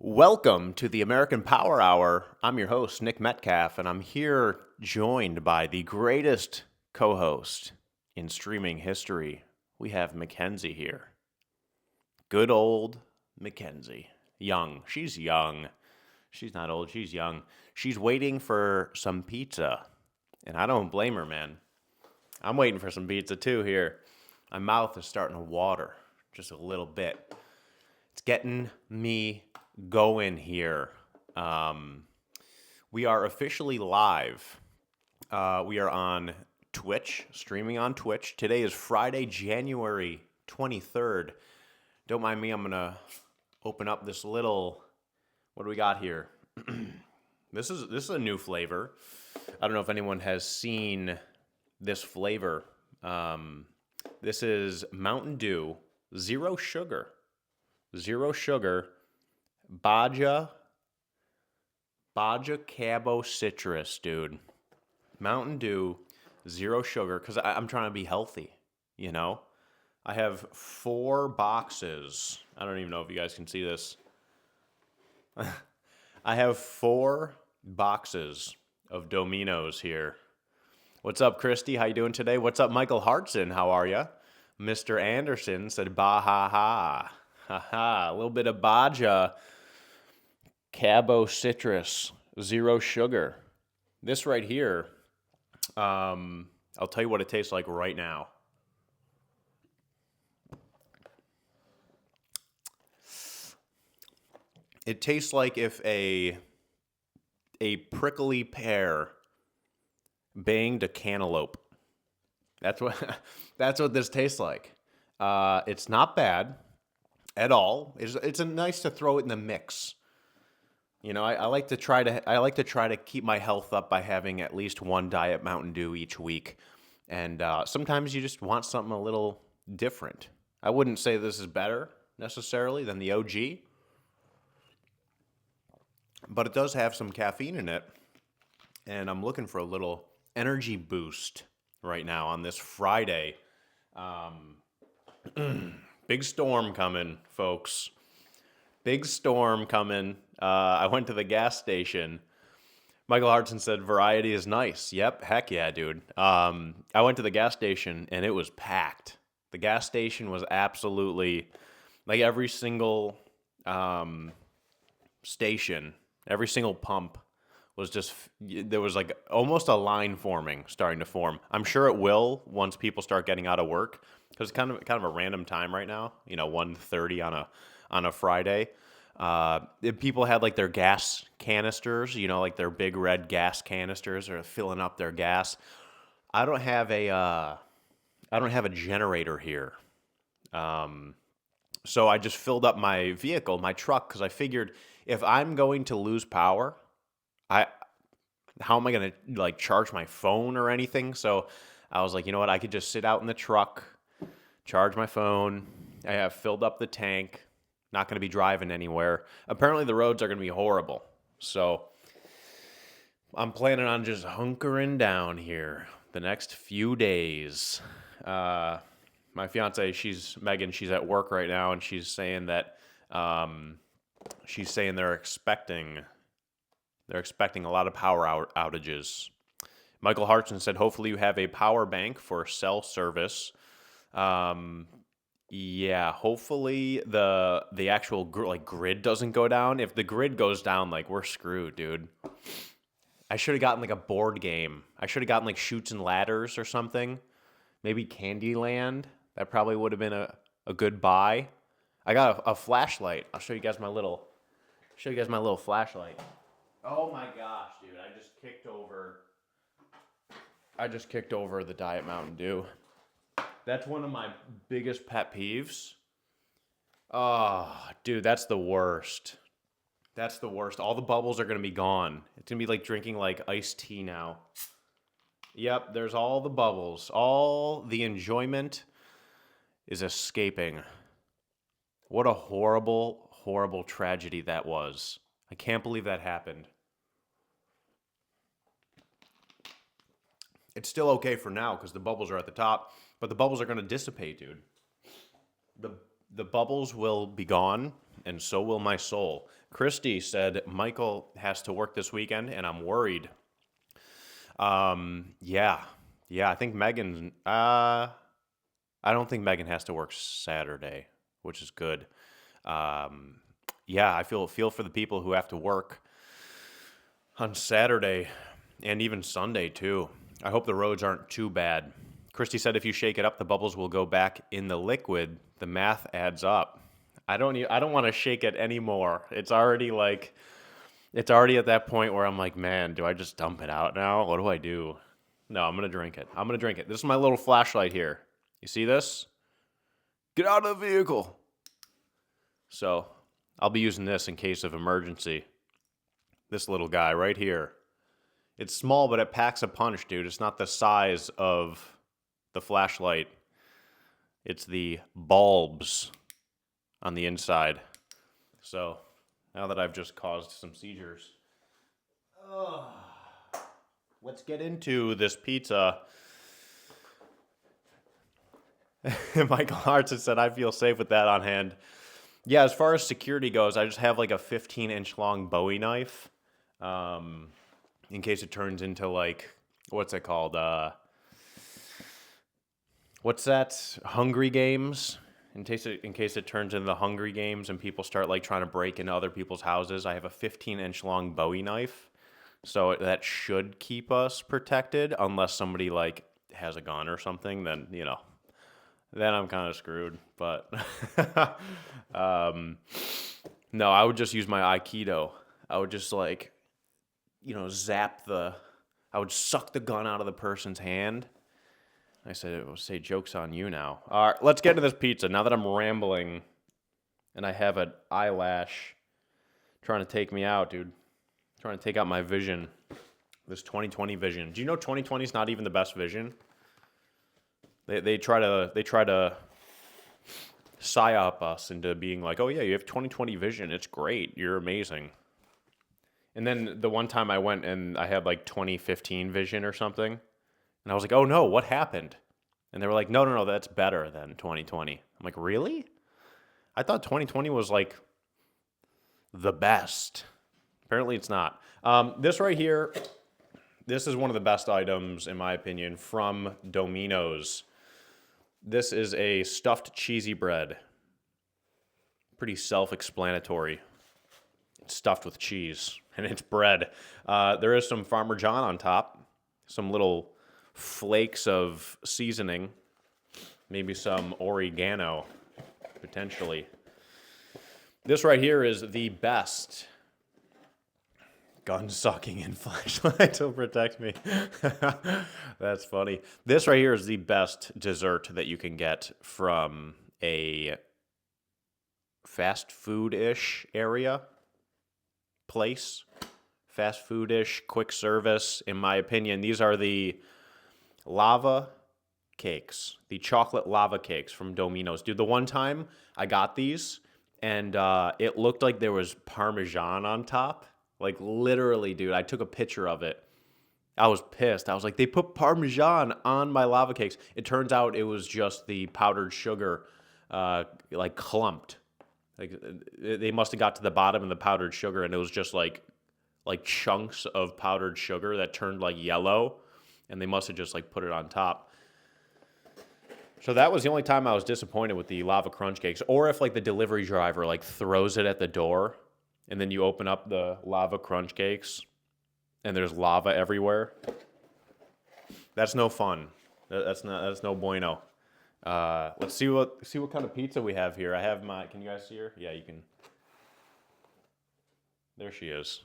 Welcome to the American Power Hour. I'm your host, Nick Metcalf, and I'm here joined by the greatest co host in streaming history. We have Mackenzie here. Good old Mackenzie. Young. She's young. She's not old, she's young. She's waiting for some pizza, and I don't blame her, man. I'm waiting for some pizza too here. My mouth is starting to water just a little bit. It's getting me going here. We are officially live. We are on Twitch, streaming on Twitch. Today is Friday, January 23rd. Don't mind me, I'm going to open up this little, what do we got here? This is a new flavor. I don't know if anyone has seen this flavor. This is Mountain Dew, zero sugar. Zero sugar, Baja Cabo Citrus, dude. Mountain Dew, zero sugar, because I'm trying to be healthy, you know? I have 4 boxes. I don't even know if you guys can see this. I have 4 boxes of Dominos here. What's up, Christy? How you doing today? What's up, Michael Hartson? How are you? Mr. Anderson said, bah, ha, ha. Ha, ha. A little bit of Baja Cabo Citrus, zero sugar. This right here, I'll tell you what it tastes like right now. It tastes like if a prickly pear banged a cantaloupe. That's what this tastes like. It's not bad at all. It's nice to throw it in the mix. You know, I like to try to keep my health up by having at least one Diet Mountain Dew each week, and sometimes you just want something a little different. I wouldn't say this is better necessarily than the OG, but it does have some caffeine in it, and I'm looking for a little energy boost right now on this Friday. Big storm coming, folks. Big storm coming. I went to the gas station. Michael Hartson said, variety is nice. Yep, heck yeah, dude. I went to the gas station, and it was packed. The gas station was absolutely, like every single station, every single pump was just, there was like almost a line starting to form. I'm sure it will once people start getting out of work, because it's kind of a random time right now, 1:30 on a Friday. People had like their gas canisters, like their big red gas canisters are filling up their gas. I don't have a generator here. So I just filled up my vehicle, my truck, because I figured if I'm going to lose power, how am I going to like charge my phone or anything? So I was like, you know what? I could just sit out in the truck, charge my phone. I have filled up the tank. Not going to be driving anywhere. Apparently the roads are going to be horrible. So I'm planning on just hunkering down here the next few days. My fiance, Megan, she's at work right now, and she's saying that they're expecting a lot of power outages. Michael Hartson said, hopefully you have a power bank for cell service. Yeah, hopefully the actual grid doesn't go down. If the grid goes down, like, we're screwed, dude. I should have gotten like a board game. I should have gotten like Chutes and Ladders or something. Maybe Candyland. That probably would have been a good buy. I got a flashlight. I'll show you guys my little flashlight. Oh my gosh, dude. I just kicked over the Diet Mountain Dew. That's one of my biggest pet peeves. Oh, dude, that's the worst. That's the worst. All the bubbles are going to be gone. It's going to be like drinking like iced tea now. Yep, there's all the bubbles. All the enjoyment is escaping. What a horrible, horrible tragedy that was. I can't believe that happened. It's still okay for now because the bubbles are at the top, but the bubbles are going to dissipate, dude. The bubbles will be gone, and so will my soul. Christy said Michael has to work this weekend, and I'm worried. Yeah, yeah. I think Megan. I don't think Megan has to work Saturday, which is good. Um, yeah, I feel for the people who have to work on Saturday and even Sunday too. I hope the roads aren't too bad. Christy said if you shake it up, the bubbles will go back in the liquid. The math adds up. I don't want to shake it anymore. It's already at that point where I'm like, man, do I just dump it out now? What do I do? No, I'm gonna drink it. I'm gonna drink it. This is my little flashlight here. You see this? Get out of the vehicle. So I'll be using this in case of emergency. This little guy right here. It's small, but it packs a punch, dude. It's not the size of the flashlight. It's the bulbs on the inside. So now that I've just caused some seizures, let's get into this pizza. Michael Hartz has said, I feel safe with that on hand. Yeah, as far as security goes, I just have like a 15-inch long Bowie knife. In case it turns into like, what's it called? What's that? Hungry Games? In case it turns into the Hungry Games and people start like trying to break into other people's houses, I have a 15-inch long Bowie knife. So that should keep us protected unless somebody like has a gun or something, then, then I'm kind of screwed. But no, I would just use my Aikido. I would just like, I would suck the gun out of the person's hand. I said, it will say joke's on you now. All right, let's get into this pizza. Now that I'm rambling and I have an eyelash trying to take me out, dude. Trying to take out my vision. This 2020 vision. Do you know 2020 is not even the best vision? They try to psyop us into being like, oh yeah, you have 2020 vision. It's great. You're amazing. And then the one time I went and I had like 2015 vision or something, and I was like, oh no, what happened? And they were like, no, that's better than 2020. I'm like, really? I thought 2020 was like the best. Apparently it's not. This right here, this is one of the best items, in my opinion, from Domino's. This is a stuffed cheesy bread. Pretty self-explanatory. It's stuffed with cheese, and it's bread. There is some Farmer John on top, some little flakes of seasoning, maybe some oregano, potentially. This right here is the best gun-sucking and flashlight to protect me. That's funny. This right here is the best dessert that you can get from a fast food-ish area, place. Fast food-ish, quick service, in my opinion. These are the lava cakes, the chocolate lava cakes from Domino's. Dude, the one time I got these, and it looked like there was Parmesan on top. Like, literally, dude, I took a picture of it. I was pissed. I was like, they put Parmesan on my lava cakes. It turns out it was just the powdered sugar, like, clumped. Like, they must have got to the bottom of the powdered sugar, and it was just, like chunks of powdered sugar that turned, like, yellow, and they must have just, like, put it on top. So that was the only time I was disappointed with the lava crunch cakes. Or if, like, the delivery driver, like, throws it at the door, and then you open up the lava crunch cakes, and there's lava everywhere. That's no fun. That's no bueno. Let's see what kind of pizza we have here. I have my. Can you guys see her? Yeah, you can. There she is.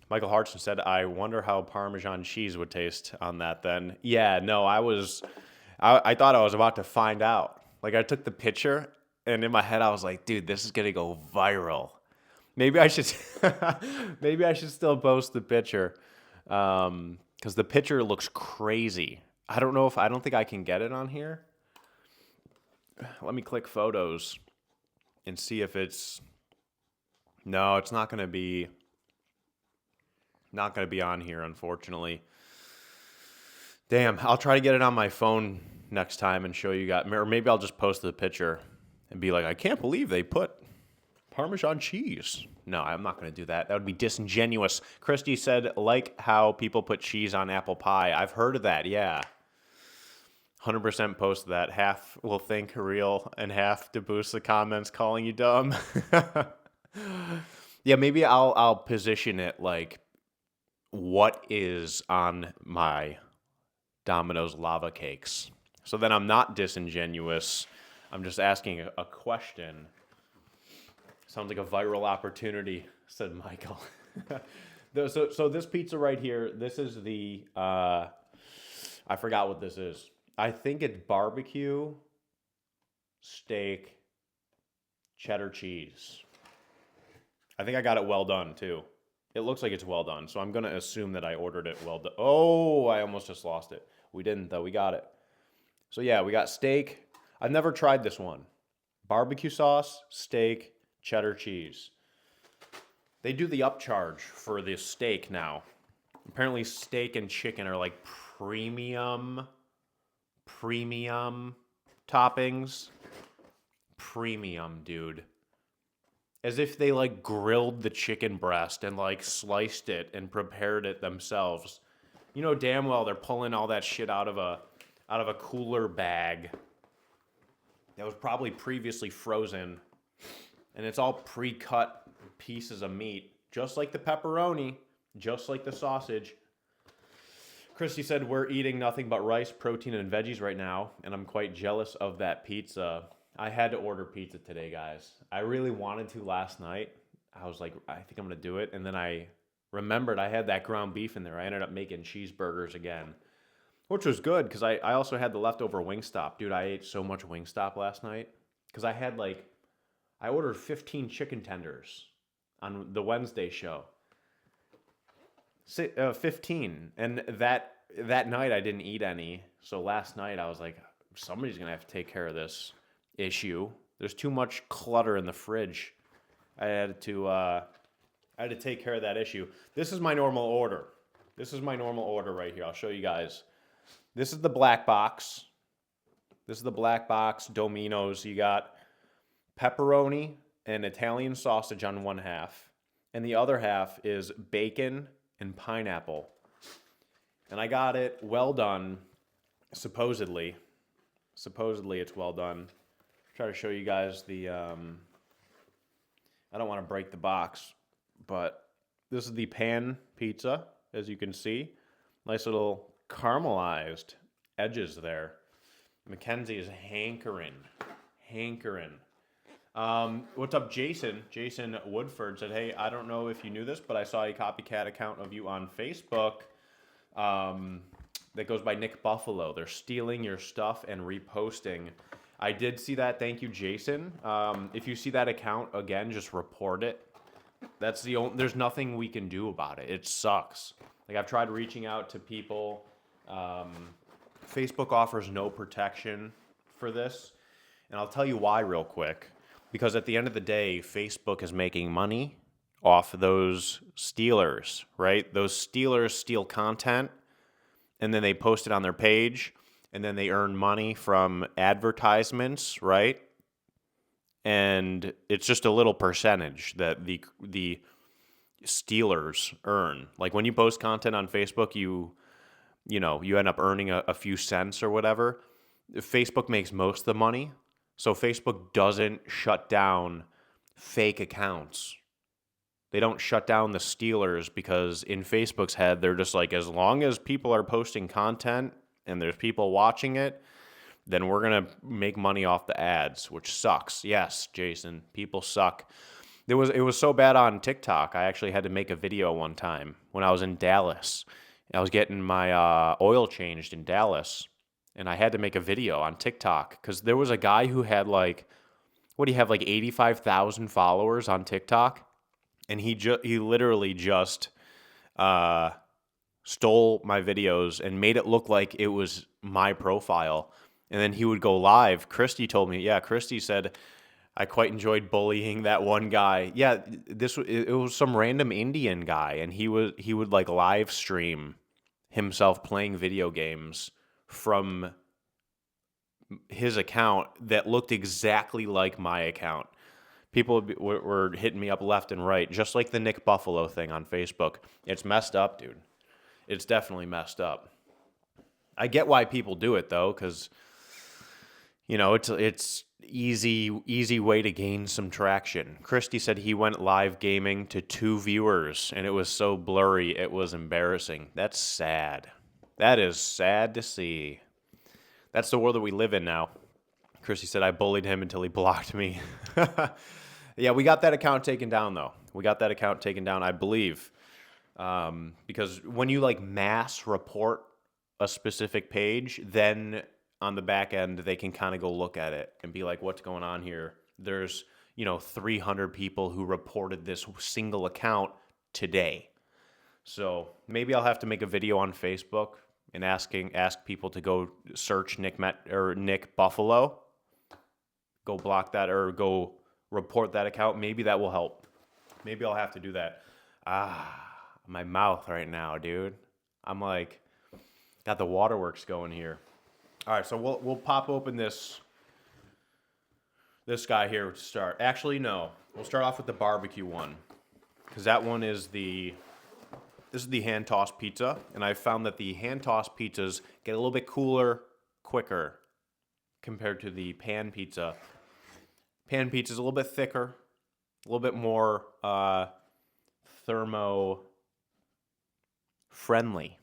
Michael Hartson said, "I wonder how Parmesan cheese would taste on that." Then, yeah, no, I thought I was about to find out. Like, I took the picture, and in my head, I was like, "Dude, this is gonna go viral." Maybe I should still post the picture, because the picture looks crazy. I don't think I can get it on here. Let me click photos and see if it's. No, it's not gonna be on here, unfortunately. Damn, I'll try to get it on my phone next time and show you guys, or maybe I'll just post the picture and be like, I can't believe they put Parmesan cheese. No, I'm not going to do that. That would be disingenuous. Christy said, like how people put cheese on apple pie. I've heard of that, yeah. 100% post that. Half will think real and half to boost the comments calling you dumb. Yeah, maybe I'll position it like what is on my Domino's lava cakes. So then I'm not disingenuous. I'm just asking a question. Sounds like a viral opportunity, said Michael. So this pizza right here, this is the, I forgot what this is. I think it's barbecue, steak, cheddar cheese. I think I got it well done, too. It looks like it's well done, so I'm going to assume that I ordered it well done. Oh, I almost just lost it. We didn't, though. We got it. So, yeah, we got steak. I've never tried this one. Barbecue sauce, steak, cheddar cheese. They do the upcharge for the steak now. Apparently, steak and chicken are like premium toppings. Premium, dude. As if they like grilled the chicken breast and like sliced it and prepared it themselves. You know damn well they're pulling all that shit out of a cooler bag that was probably previously frozen, and it's all pre-cut pieces of meat, just like the pepperoni, just like the sausage. Christy said we're eating nothing but rice, protein, and veggies right now, and I'm quite jealous of that pizza. I had to order pizza today, guys. I really wanted to last night. I was like, I think I'm going to do it. And then I remembered I had that ground beef in there. I ended up making cheeseburgers again, which was good because I also had the leftover Wingstop. Dude, I ate so much Wingstop last night because I ordered 15 chicken tenders on the Wednesday show. 15. And that night I didn't eat any. So last night I was like, somebody's going to have to take care of this issue. There's too much clutter in the fridge. I had to take care of that issue. This is my normal order. This is my normal order right here. I'll show you guys. This is the black box. This is the black box Domino's. You got pepperoni and Italian sausage on one half, and the other half is bacon and pineapple. And I got it well done, supposedly. Supposedly it's well done. Try to show you guys the, I don't want to break the box, but this is the pan pizza, as you can see. Nice little caramelized edges there. Mackenzie is hankering. What's up, Jason? Jason Woodford said, hey, I don't know if you knew this, but I saw a copycat account of you on Facebook that goes by Nick Buffalo. They're stealing your stuff and reposting. I did see that. Thank you, Jason. If you see that account, again, just report it. That's the only, there's nothing we can do about it. It sucks. Like, I've tried reaching out to people. Facebook offers no protection for this. And I'll tell you why real quick. Because at the end of the day, Facebook is making money off those stealers, right? Those stealers steal content, and then they post it on their page, and then they earn money from advertisements, right? And it's just a little percentage that the stealers earn. Like when you post content on Facebook, you end up earning a few cents or whatever. Facebook makes most of the money. So Facebook doesn't shut down fake accounts. They don't shut down the stealers because in Facebook's head, they're just like, as long as people are posting content and there's people watching it, then we're going to make money off the ads, which sucks. Yes, Jason, people suck. It was so bad on TikTok. I actually had to make a video one time when I was in Dallas. I was getting my oil changed in Dallas, and I had to make a video on TikTok because there was a guy who had like 85,000 followers on TikTok, and he literally just stole my videos and made it look like it was my profile. And then he would go live. Christy told me, yeah, Christy said, I quite enjoyed bullying that one guy. Yeah, it was some random Indian guy, and he would like live stream himself playing video games from his account that looked exactly like my account. People were hitting me up left and right, just like the Nick Buffalo thing on Facebook. It's messed up, dude. It's definitely messed up. I get why people do it though, because it's easy way to gain some traction. Christy said he went live gaming to 2 viewers, and it was so blurry it was embarrassing. That's sad. That is sad to see. That's the world that we live in now. Christy said I bullied him until he blocked me. Yeah, we got that account taken down though. We got that account taken down, I believe, because when you like mass report a specific page, then on the back end they can kind of go look at it and be like, what's going on here? There's 300 people who reported this single account today. So maybe I'll have to make a video on Facebook and ask people to go search Nick Buffalo, go block that or go report that account. Maybe that will help. Maybe I'll have to do that. My mouth right now, dude. I'm like, got the waterworks going here. All right, so we'll pop open this guy here to start. Actually, no. We'll start off with the barbecue one, because that one is this is the hand-tossed pizza, and I found that the hand-tossed pizzas get a little bit cooler quicker compared to the pan pizza. Pan pizza is a little bit thicker, a little bit more thermo-friendly.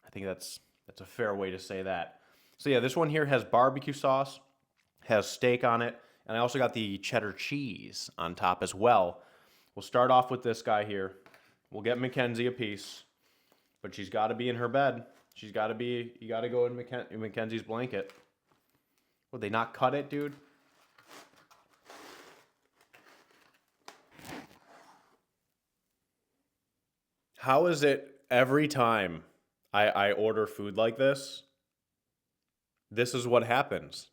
I think that's a fair way to say that. So yeah, this one here has barbecue sauce, has steak on it, and I also got the cheddar cheese on top as well. We'll start off with this guy here. We'll get Mackenzie a piece, but she's got to be in her bed. You got to go in Mackenzie's blanket. Would they not cut it, dude? How is it every time I order food like this, this is what happens?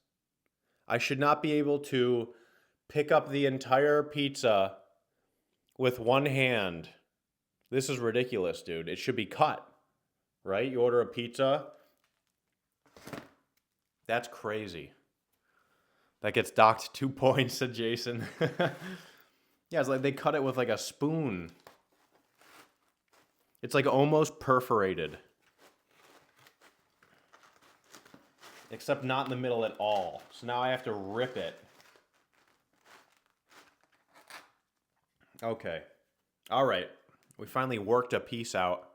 I should not be able to pick up the entire pizza with one hand. This is ridiculous, dude. It should be cut, right? You order a pizza. That's crazy. That gets docked 2 points, said Jason. Yeah, it's like they cut it with like a spoon. It's like almost perforated. Except not in the middle at all. So now I have to rip it. Okay. All right. We finally worked a piece out.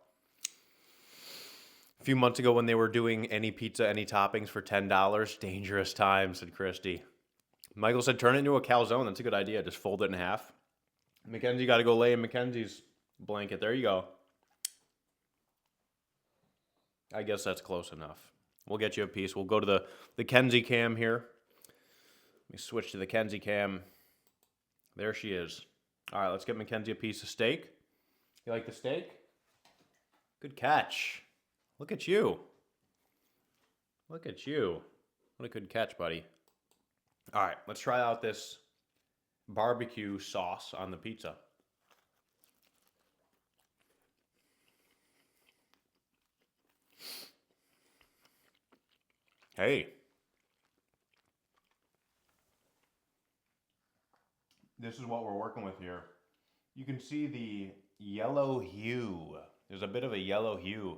A few months ago when they were doing any pizza, any toppings for $10. Dangerous time, said Christy. Michael said, turn it into a calzone. That's a good idea. Just fold it in half. Mackenzie got to go lay in Mackenzie's blanket. There you go. I guess that's close enough. We'll get you a piece. We'll go to the Kenzie cam here. Let me switch to the Kenzie cam. There she is. All right, let's get Mackenzie a piece of steak. You like the steak? Good catch. Look at you. Look at you. What a good catch, buddy. All right, let's try out this barbecue sauce on the pizza. Hey. This is what we're working with here. You can see the yellow hue. There's a bit of a yellow hue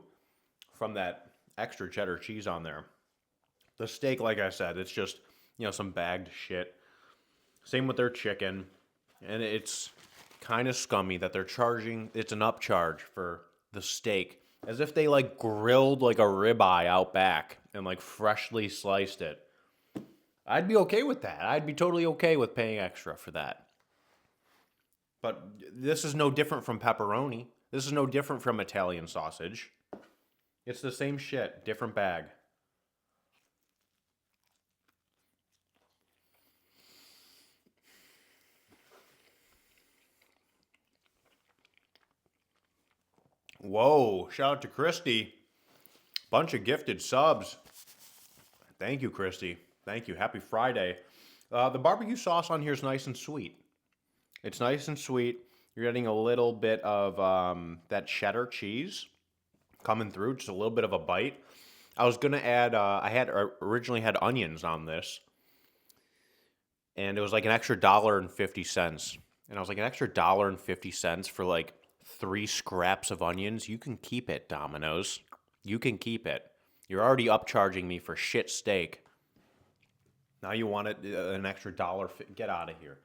from that extra cheddar cheese on there. The steak, like I said, it's just, some bagged shit. Same with their chicken. And it's kind of scummy that they're charging, it's an upcharge for the steak. As if they grilled like a ribeye out back and freshly sliced it. I'd be okay with that. I'd be totally okay with paying extra for that. But this is no different from pepperoni. This is no different from Italian sausage. It's the same shit, different bag. Whoa, shout out to Christy. Bunch of gifted subs. Thank you, Christy. Thank you. Happy Friday. The barbecue sauce on here is nice and sweet. It's nice and sweet. You're getting a little bit of that cheddar cheese coming through, just a little bit of a bite. I was going to add, I had originally had onions on this. and it was like an extra $1.50. And I was like, an extra $1.50 for like 3 scraps of onions? You can keep it, Domino's. You can keep it. You're already upcharging me for shit steak. Now you want it an extra dollar? Get out of here.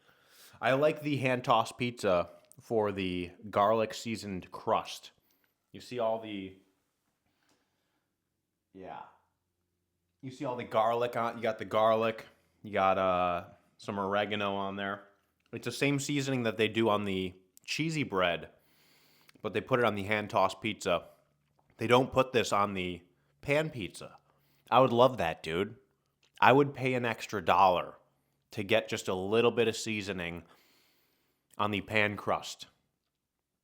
I like the hand tossed pizza for the garlic seasoned crust. You see all the yeah. You see all the garlic on. You got the garlic. You got some oregano on there. It's the same seasoning that they do on the cheesy bread, but they put it on the hand tossed pizza. They don't put this on the pan pizza. I would love that, dude. I would pay an extra dollar to get just a little bit of seasoning on the pan crust.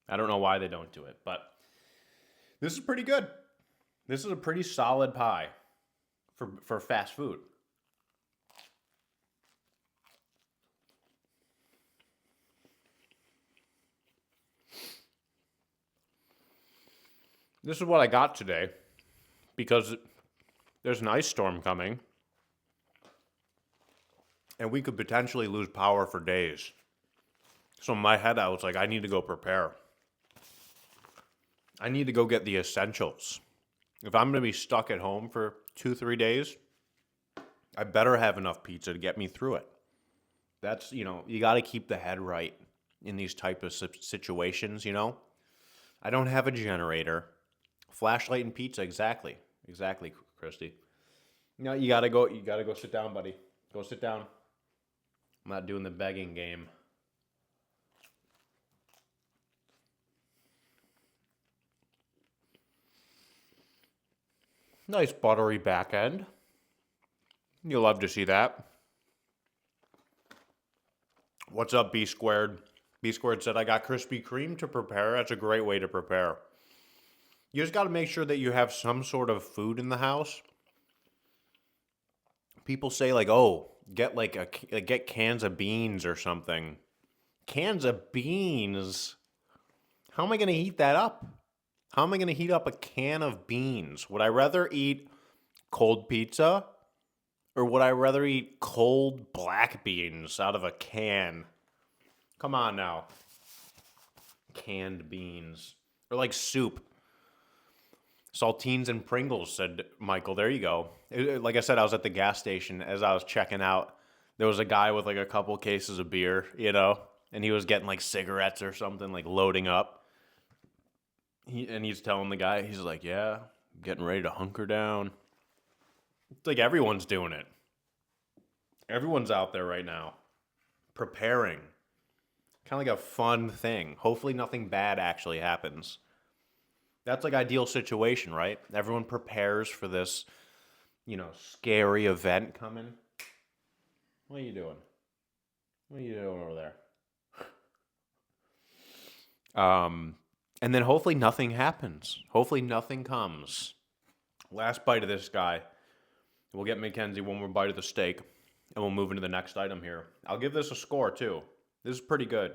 I don't know why they don't do it, but this is pretty good. This is a pretty solid pie for fast food. This is what I got today because there's an ice storm coming and we could potentially lose power for days. So in my head, I was like, I need to go prepare. I need to go get the essentials. If I'm going to be stuck at home for 2-3 days, I better have enough pizza to get me through it. That's, you got to keep the head right in these type of situations, I don't have a generator. Flashlight and pizza, exactly, Christy. You gotta go sit down, buddy. Go sit down. I'm not doing the begging game. Nice buttery back end. You'll love to see that. What's up, B Squared? B Squared said, I got Krispy Kreme to prepare. That's a great way to prepare. You just got to make sure that you have some sort of food in the house. People say like, "Oh, get get cans of beans or something." Cans of beans? How am I going to heat that up? How am I going to heat up a can of beans? Would I rather eat cold pizza or would I rather eat cold black beans out of a can? Come on now. Canned beans. Or like soup. Saltines and Pringles, said Michael. There you go. Like I said, I was at the gas station as I was checking out. There was a guy with like a couple cases of beer, and he was getting like cigarettes or something, like loading up. He's telling the guy, he's like, yeah, I'm getting ready to hunker down. It's like everyone's doing it. Everyone's out there right now, preparing. Kind of like a fun thing. Hopefully nothing bad actually happens. That's like ideal situation, right? Everyone prepares for this, scary event coming. What are you doing? What are you doing over there? And then hopefully nothing happens. Hopefully nothing comes. Last bite of this guy. We'll get Mackenzie one more bite of the steak, and we'll move into the next item here. I'll give this a score, too. This is pretty good.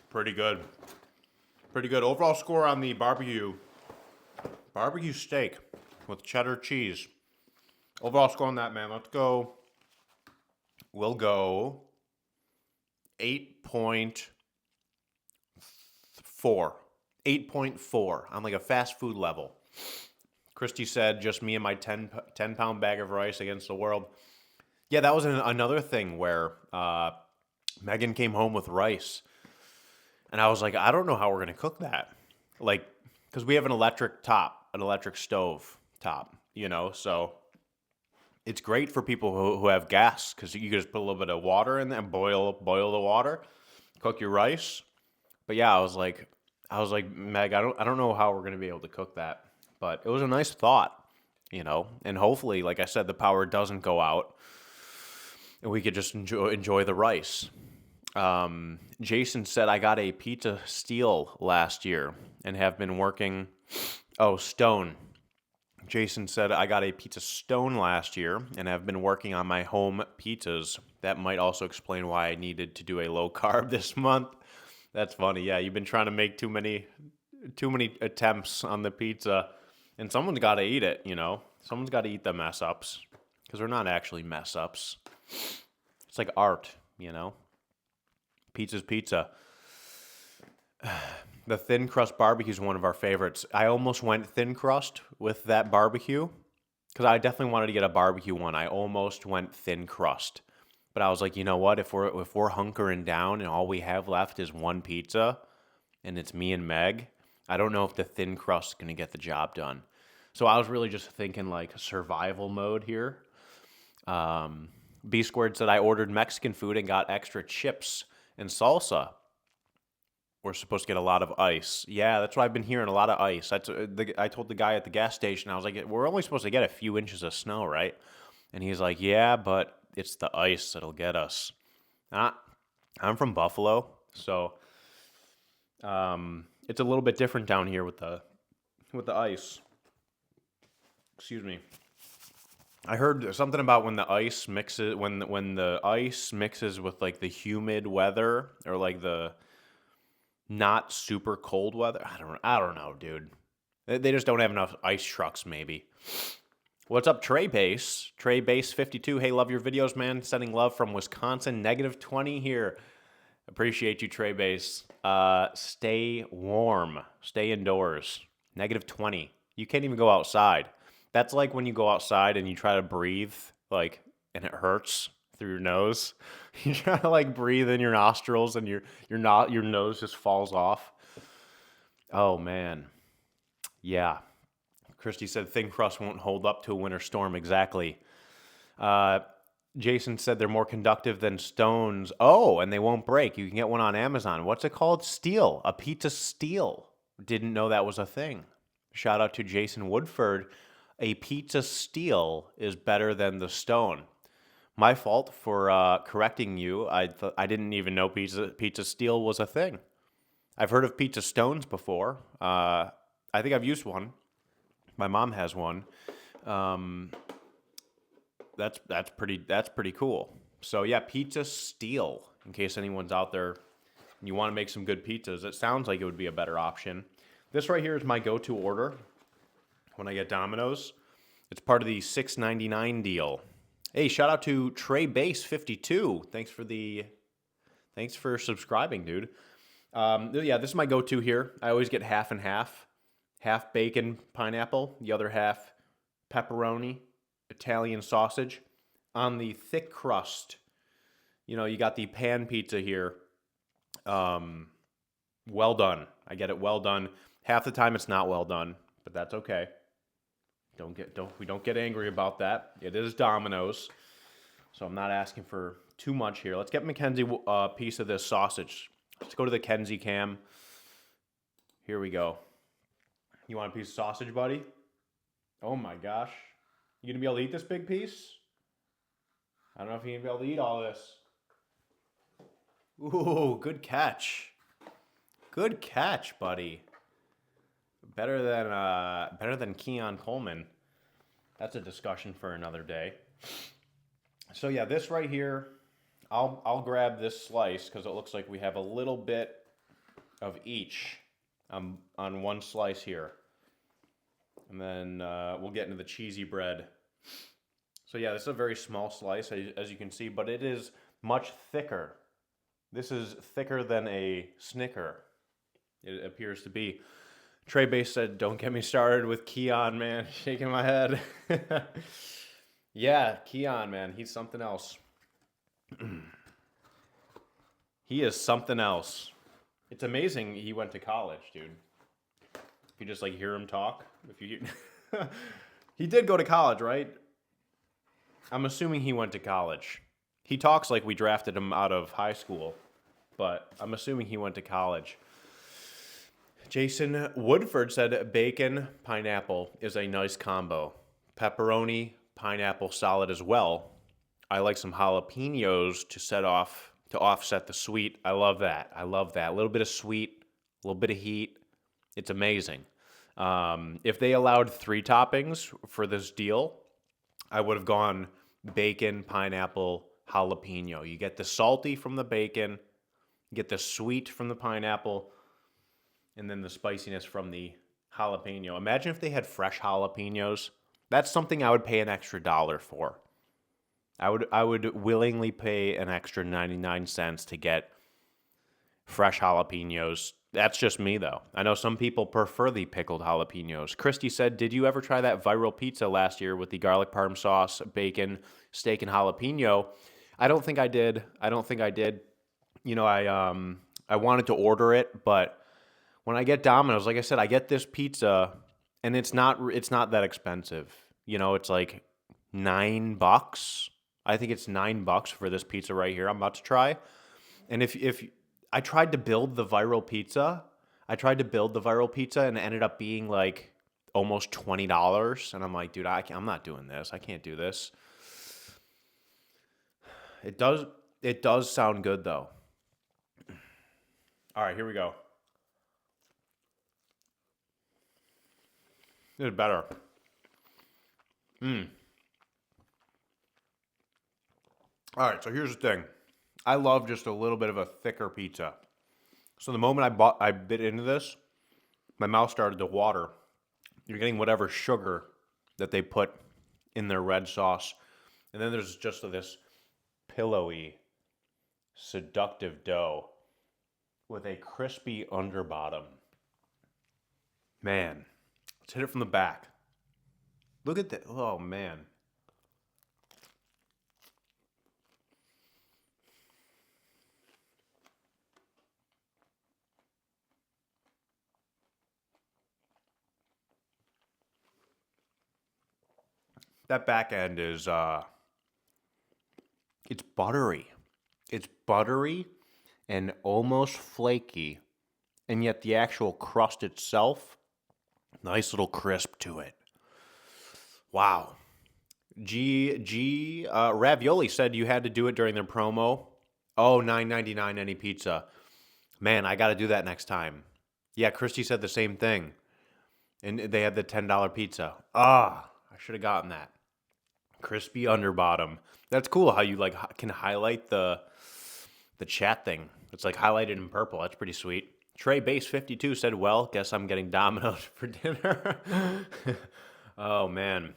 Pretty good. Pretty good. Overall score on the barbecue steak with cheddar cheese. Overall score on that, man. We'll go 8.4. 8.4 on like a fast food level. Christy said, just me and my 10-pound bag of rice against the world. Yeah, that was another thing where Megan came home with rice. And I was like, I don't know how we're going to cook that. Like, because we have an electric stove top, so it's great for people who have gas because you can just put a little bit of water in there and boil the water, cook your rice. But yeah, I was like, Meg, I don't know how we're going to be able to cook that. But it was a nice thought, and hopefully, like I said, the power doesn't go out and we could just enjoy the rice. Jason said, I got a pizza steal last year and have been working. Oh, Stone. Jason said, I got a pizza stone last year and have been working on my home pizzas. That might also explain why I needed to do a low carb this month. That's funny. Yeah, you've been trying to make too many attempts on the pizza, and someone's got to eat it, you know? Someone's got to eat the mess ups because they're not actually mess ups. It's like art, you know? Pizza's pizza. The thin crust barbecue is one of our favorites. I almost went thin crust with that barbecue because I definitely wanted to get a barbecue one. I almost went thin crust, but I was like, you know what? If we're hunkering down and all we have left is one pizza, and it's me and Meg, I don't know if the thin crust is gonna get the job done. So I was really just thinking like survival mode here. B Squared said I ordered Mexican food and got extra chips and salsa. We're supposed to get a lot of ice. Yeah, that's what I've been hearing, a lot of ice. I told the guy at the gas station, I was like, we're only supposed to get a few inches of snow, right? And he's like, yeah, but it's the ice that'll get us. I'm from Buffalo, so it's a little bit different down here with the ice. Excuse me. I heard something about when the ice mixes when the ice mixes with like the humid weather or like the not super cold weather. I don't know, dude. They just don't have enough ice trucks, maybe. What's up, Trey Base? Trey Base 52. Hey, love your videos, man. Sending love from Wisconsin. -20 here. Appreciate you, Trey Base. Stay warm. Stay indoors. -20. You can't even go outside. That's like when you go outside and you try to breathe, like, and it hurts through your nose. You try to like breathe in your nostrils and your nose just falls off. Oh man. Yeah. Christy said thin crust won't hold up to a winter storm. Exactly. Jason said they're more conductive than stones. Oh, and they won't break. You can get one on Amazon. What's it called? Steel. A pizza steel. Didn't know that was a thing. Shout out to Jason Woodford. A pizza steel is better than the stone. My fault for correcting you. I didn't even know pizza steel was a thing. I've heard of pizza stones before. I think I've used one. My mom has one. That's pretty cool. So yeah, pizza steel. In case anyone's out there and you want to make some good pizzas, it sounds like it would be a better option. This right here is my go-to order when I get Domino's. It's part of the $6.99 deal. Hey, shout out to Trey Base 52. Thanks for subscribing, dude. Yeah, this is my go-to here. I always get half and half. Half bacon, pineapple, the other half pepperoni, Italian sausage. On the thick crust, you got the pan pizza here. Well done. I get it well done. Half the time it's not well done, but that's okay. We don't get angry about that. It is Domino's, so I'm not asking for too much here. Let's get Mackenzie a piece of this sausage. Let's go to the Kenzie cam. Here we go. You want a piece of sausage, buddy? Oh my gosh. You gonna be able to eat this big piece? I don't know if you're gonna be able to eat all this. Ooh, good catch. Good catch, buddy. Better than Keon Coleman. That's a discussion for another day. So yeah, this right here, I'll grab this slice because it looks like we have a little bit of each on one slice here. And then we'll get into the cheesy bread. So yeah, this is a very small slice, as you can see, but it is much thicker. This is thicker than a Snicker, it appears to be. Trey Base said, don't get me started with Keon, man. Shaking my head. Yeah, Keon, man. He's something else. He is something else. It's amazing he went to college, dude. If you just like hear him talk. He did go to college, right? I'm assuming he went to college. He talks like we drafted him out of high school, but I'm assuming he went to college. Jason Woodford said bacon, pineapple is a nice combo. Pepperoni, pineapple solid as well. I like some jalapenos to offset the sweet. I love that. A little bit of sweet, a little bit of heat. It's amazing. If they allowed 3 toppings for this deal, I would have gone bacon, pineapple, jalapeno. You get the salty from the bacon, you get the sweet from the pineapple, and then the spiciness from the jalapeno. Imagine if they had fresh jalapenos. That's something I would pay an extra dollar for. I would willingly pay an extra 99 cents to get fresh jalapenos. That's just me, though. I know some people prefer the pickled jalapenos. Christy said, did you ever try that viral pizza last year with the garlic parm sauce, bacon, steak, and jalapeno? I don't think I did. I don't think I did. You know, I wanted to order it, but when I get Domino's, like I said, I get this pizza, and it's not that expensive. You know, it's like $9. I think it's $9 for this pizza right here I'm about to try. And if I tried to build the viral pizza, and it ended up being like almost $20. And I'm like, dude, I'm not doing this. I can't do this. It does sound good though. All right, here we go. This is better. All right, so here's the thing. I love just a little bit of a thicker pizza. So the moment I bit into this, my mouth started to water. You're getting whatever sugar that they put in their red sauce. And then there's just this pillowy, seductive dough with a crispy underbottom. Man, let's hit it from the back. Look at that. Oh, man. That back end is, it's buttery. It's buttery and almost flaky. And yet the actual crust itself, nice little crisp to it. Wow. Ravioli said you had to do it during their promo. Oh, $9.99 any pizza. Man, I got to do that next time. Yeah, Christy said the same thing. And they had the $10 pizza. I should have gotten that. Crispy underbottom. That's cool how you like can highlight the chat thing. It's like highlighted in purple. That's pretty sweet. Trey Base 52 said, well, guess I'm getting Domino's for dinner. Oh man.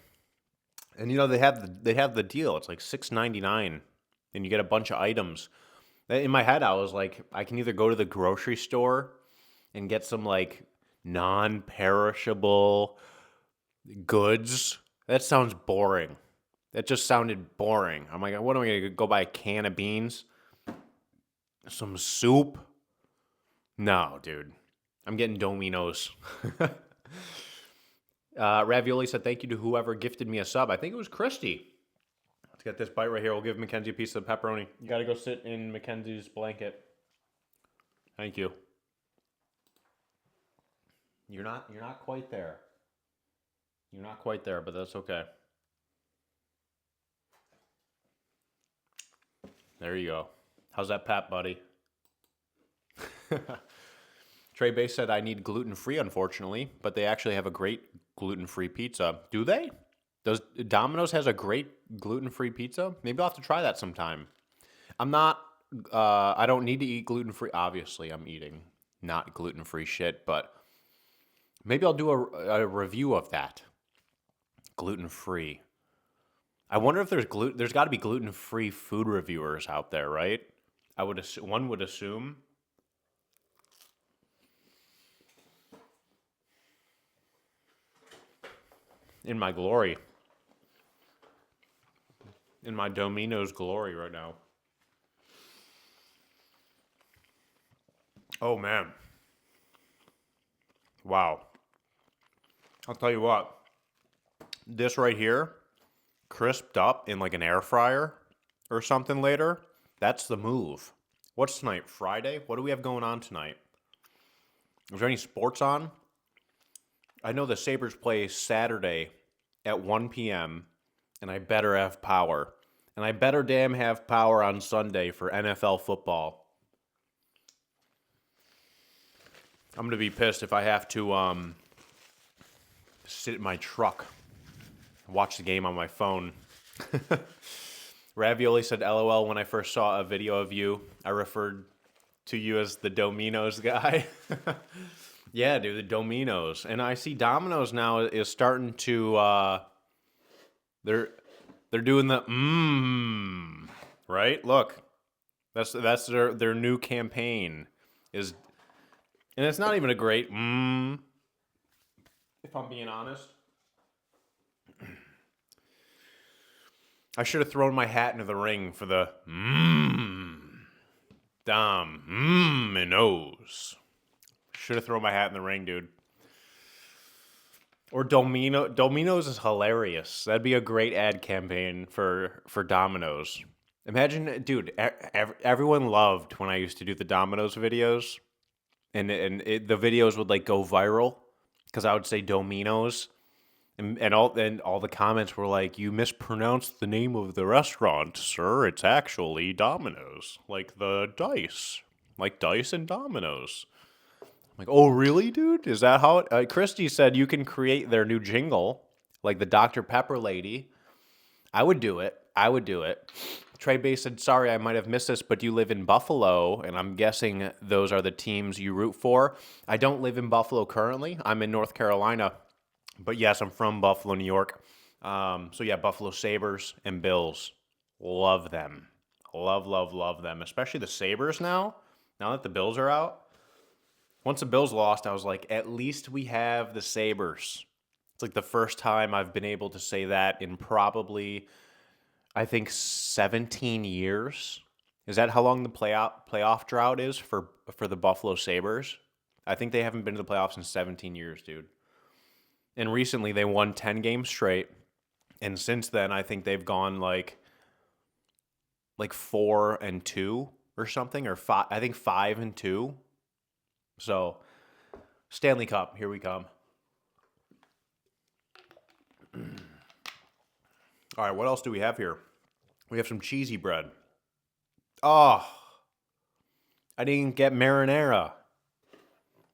And you know they have the deal. It's like $6.99 and you get a bunch of items. In my head I was like, I can either go to the grocery store and get some like non-perishable goods. That sounds boring. That just sounded boring. I'm like, what am I going to go buy a can of beans? Some soup? No, dude. I'm getting Domino's. Ravioli said, thank you to whoever gifted me a sub. I think it was Christy. Let's get this bite right here. We'll give Mackenzie a piece of pepperoni. You got to go sit in Mackenzie's blanket. Thank you. You're not quite there. You're not quite there, but that's okay. There you go. How's that pap, buddy? Trey Bay said, I need gluten-free, unfortunately, but they actually have a great gluten-free pizza. Do they? Does Domino's has a great gluten-free pizza? Maybe I'll have to try that sometime. I don't need to eat gluten-free. Obviously, I'm eating not gluten-free shit, but maybe I'll do a review of that. Gluten-free. I wonder if there's got to be gluten-free food reviewers out there, right? One would assume. In my glory. In my Domino's glory right now. Oh, man. Wow. I'll tell you what. This right here, crisped up in like an air fryer or something later, that's the move. What's tonight? Friday? What do we have going on tonight? Is there any sports on? I know the Sabres play Saturday at 1 p.m., and I better have power. And I better damn have power on Sunday for NFL football. I'm going to be pissed if I have to sit in my truck, watch the game on my phone. Ravioli said, LOL, when I first saw a video of you, I referred to you as the Domino's guy. Yeah, dude, the Domino's. And I see Domino's now is starting to, they're doing the right? Look, that's their new campaign is, and it's not even a great if I'm being honest. I should have thrown my hat into the ring for the Domino's. Should have thrown my hat in the ring, dude. Or Domino's is hilarious. That'd be a great ad campaign for Domino's. Imagine, dude, everyone loved when I used to do the Domino's videos, and the videos would like go viral because I would say Domino's, and all the comments were like, "You mispronounced the name of the restaurant, sir. It's actually Domino's, like the dice, like dice and Domino's." I'm like, oh, really, dude? Is that how it? Christy said you can create their new jingle, like the Dr. Pepper lady. I would do it. Trey Bay said, sorry, I might have missed this, but you live in Buffalo, and I'm guessing those are the teams you root for. I don't live in Buffalo currently. I'm in North Carolina. But yes, I'm from Buffalo, New York. So yeah, Buffalo Sabres and Bills. Love them. Love them. Especially the Sabres now that the Bills are out. Once the Bills lost, I was like, at least we have the Sabres. It's like the first time I've been able to say that in probably, I think, 17 years. Is that how long the playoff drought is for the Buffalo Sabres? I think they haven't been to the playoffs in 17 years, dude. And recently they won 10 games straight. And since then, I think they've gone like 4-2 or something, or 5. I think 5-2. So, Stanley Cup, here we come. All right, what else do we have here? We have some cheesy bread. Oh, I didn't get marinara.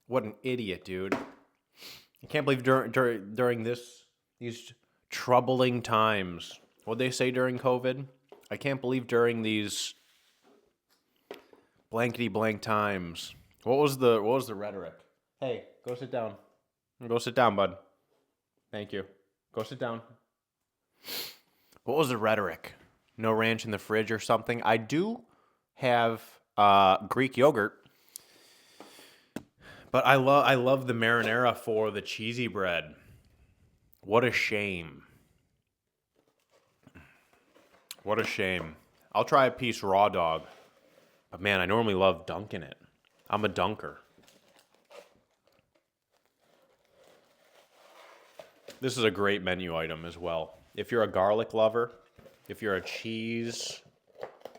What an idiot, dude. I can't believe during these troubling times. What'd they say during COVID? I can't believe during these blankety blank times. What was the rhetoric? Hey, go sit down. Go sit down, bud. Thank you. Go sit down. What was the rhetoric? No ranch in the fridge or something? I do have Greek yogurt, but I love the marinara for the cheesy bread. What a shame. What a shame. I'll try a piece raw dog, but man, I normally love dunking it. I'm a dunker. This is a great menu item as well. If you're a garlic lover, if you're a cheese,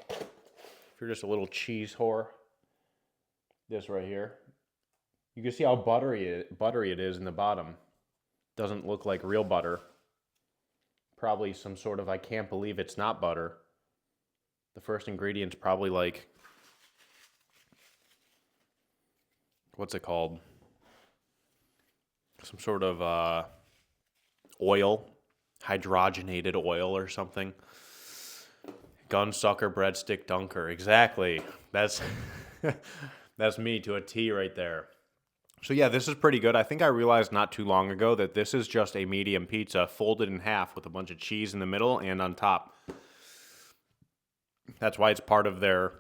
if you're just a little cheese whore, this right here. You can see how buttery it is in the bottom. Doesn't look like real butter. Probably some sort of, I can't believe it's not butter. The first ingredient's probably like, what's it called? Some sort of oil, hydrogenated oil or something. Gunsucker breadstick dunker. Exactly. That's that's me to a T right there. So yeah, this is pretty good. I think I realized not too long ago that this is just a medium pizza folded in half with a bunch of cheese in the middle and on top. That's why it's part of their,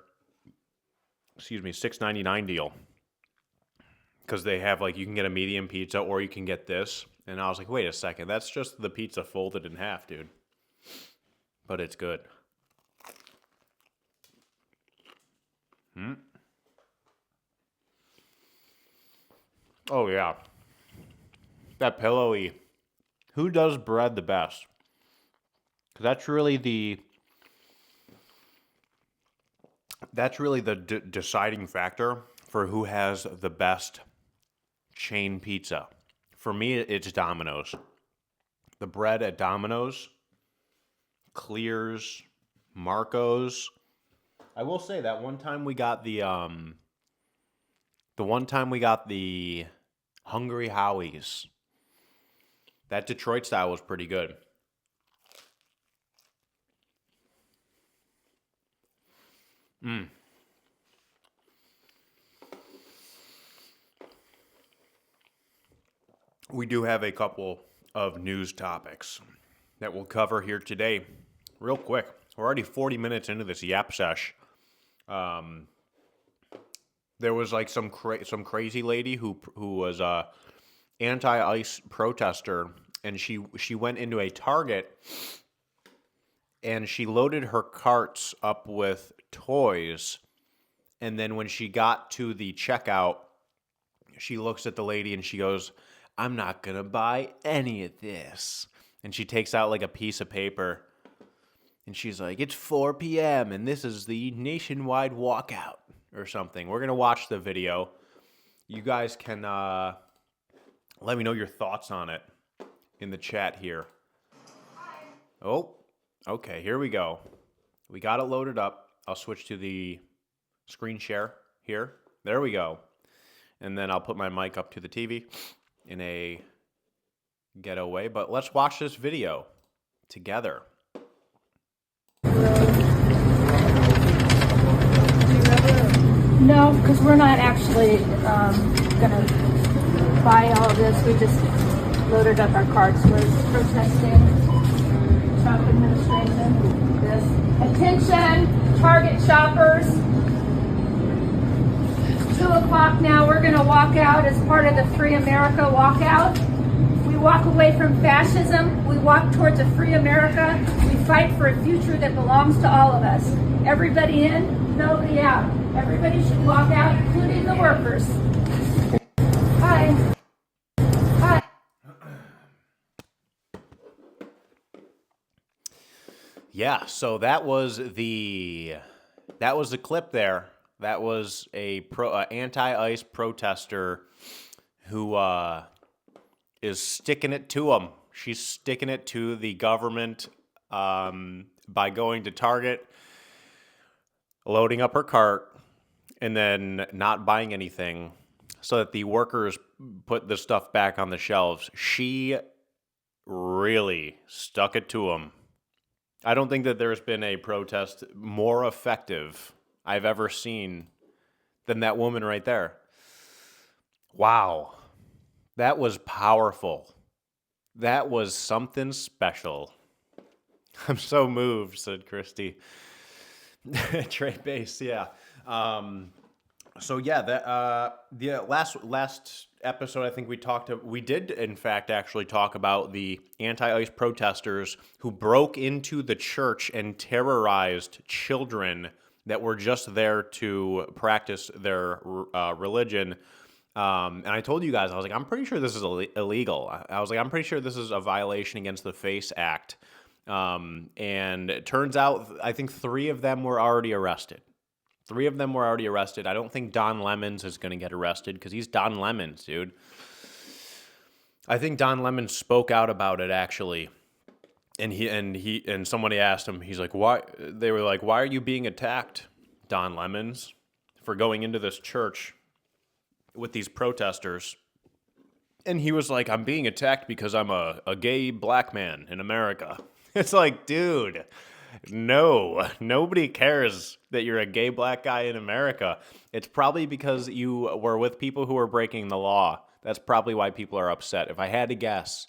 $6.99 deal. Because they have, like, you can get a medium pizza or you can get this. And I was like, wait a second, that's just the pizza folded in half, dude. But it's good. Oh, yeah. That pillowy. Who does bread the best? Because that's really the deciding factor for who has the best chain pizza. For me, it's Domino's. The bread at Domino's, Clears, Marco's. I will say that one time we got the Hungry Howie's. That Detroit style was pretty good. We do have a couple of news topics that we'll cover here today, real quick. We're already 40 minutes into this yap sesh. There was like some crazy lady who was a anti-ICE protester, and she went into a Target and she loaded her carts up with toys, and then when she got to the checkout, she looks at the lady and she goes, "I'm not gonna buy any of this." And she takes out like a piece of paper and she's like, "It's 4 p.m. and this is the nationwide walkout," or something. We're gonna watch the video. You guys can let me know your thoughts on it in the chat here. Oh, okay, here we go. We got it loaded up. I'll switch to the screen share here. There we go. And then I'll put my mic up to the TV in a ghetto way. But let's watch this video together. No, because we're not actually going to buy all of this. We just loaded up our carts. We're protesting Trump administration. Attention, Target shoppers. 2 o'clock now. We're going to walk out as part of the Free America walkout. We walk away from fascism. We walk towards a free America. We fight for a future that belongs to all of us. Everybody in, nobody out. Everybody should walk out, including the workers. Hi. Hi. Yeah, so that was the clip there. That was a anti-ICE protester who is sticking it to them. She's sticking it to the government by going to Target, loading up her cart, and then not buying anything so that the workers put the stuff back on the shelves. She really stuck it to them. I don't think that there's been a protest more effective I've ever seen than that woman right there. Wow. That was powerful. That was something special. I'm so moved, said Christy. Trey Base, yeah. So yeah, that the last episode, I think we did in fact actually talk about the anti-ICE protesters who broke into the church and terrorized children that were just there to practice their religion. And I told you guys, I was like, I'm pretty sure this is illegal. I was like, I'm pretty sure this is a violation against the FACE Act. And it turns out, I think 3 of them were already arrested. 3 of them were already arrested. I don't think Don Lemons is going to get arrested because he's Don Lemons, dude. I think Don Lemons spoke out about it actually. And somebody asked him, he's like, why? They were like, why are you being attacked, Don Lemons, for going into this church with these protesters? And he was like, I'm being attacked because I'm a gay black man in America. It's like, dude, no, nobody cares that you're a gay black guy in America. It's probably because you were with people who are breaking the law. That's probably why people are upset, if I had to guess.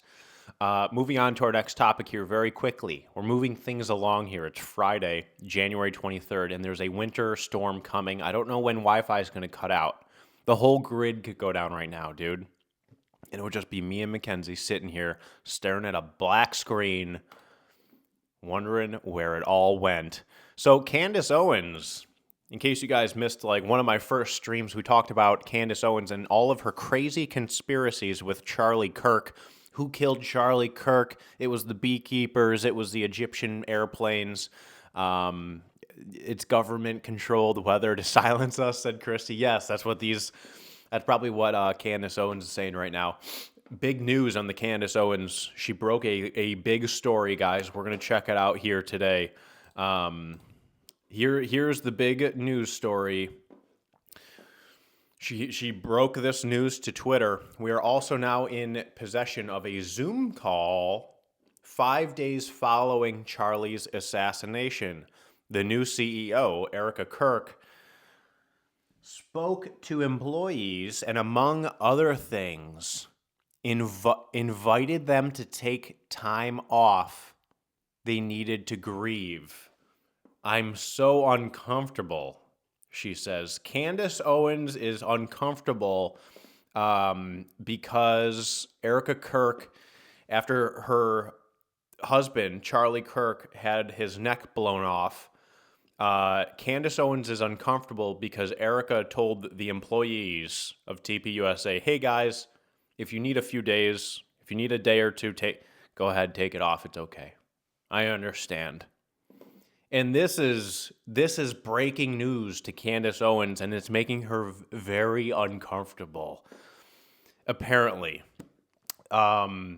Moving on to our next topic here very quickly. We're moving things along here. It's Friday, January 23rd, and there's a winter storm coming. I don't know when Wi-Fi is going to cut out. The whole grid could go down right now, dude. And it would just be me and Mackenzie sitting here staring at a black screen, wondering where it all went. So Candace Owens, in case you guys missed like one of my first streams, we talked about Candace Owens and all of her crazy conspiracies with Charlie Kirk. Who killed Charlie Kirk? It was the beekeepers. It was the Egyptian airplanes. It's government-controlled weather to silence us, said Christy. Yes, that's probably what Candace Owens is saying right now. Big news on the Candace Owens. She broke a big story, guys. We're going to check it out here today. Here's the big news story. She broke this news to Twitter. We are also now in possession of a Zoom call 5 days following Charlie's assassination. The new CEO, Erica Kirk, spoke to employees and, among other things, invited them to take time off they needed to grieve. I'm so uncomfortable, she says. Candace Owens is uncomfortable because Erica Kirk, after her husband, Charlie Kirk, had his neck blown off, Candace Owens is uncomfortable because Erica told the employees of TPUSA, hey guys, if you need a few days, if you need a day or two, go ahead, take it off. It's okay. I understand. And this is breaking news to Candace Owens, and it's making her very uncomfortable. Apparently, how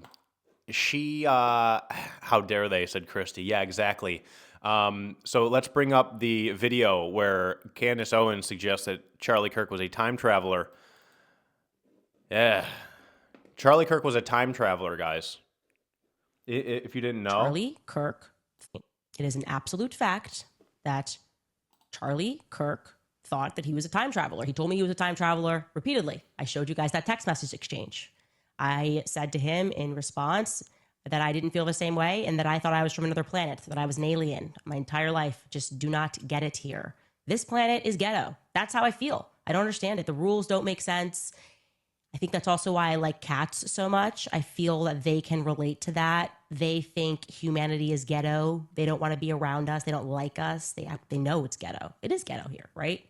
dare they? Said Christy. Yeah, exactly. So let's bring up the video where Candace Owens suggests that Charlie Kirk was a time traveler. Yeah, Charlie Kirk was a time traveler, guys. If you didn't know, Charlie Kirk. It is an absolute fact that Charlie Kirk thought that he was a time traveler. He told me he was a time traveler repeatedly. I showed you guys that text message exchange. I said to him in response that I didn't feel the same way and that I thought I was from another planet, that I was an alien my entire life. Just do not get it here. This planet is ghetto. That's how I feel. I don't understand it. The rules don't make sense. I think that's also why I like cats so much. I feel that they can relate to that. They think humanity is ghetto. They don't want to be around us. They don't like us. They know it's ghetto. It is ghetto here, right?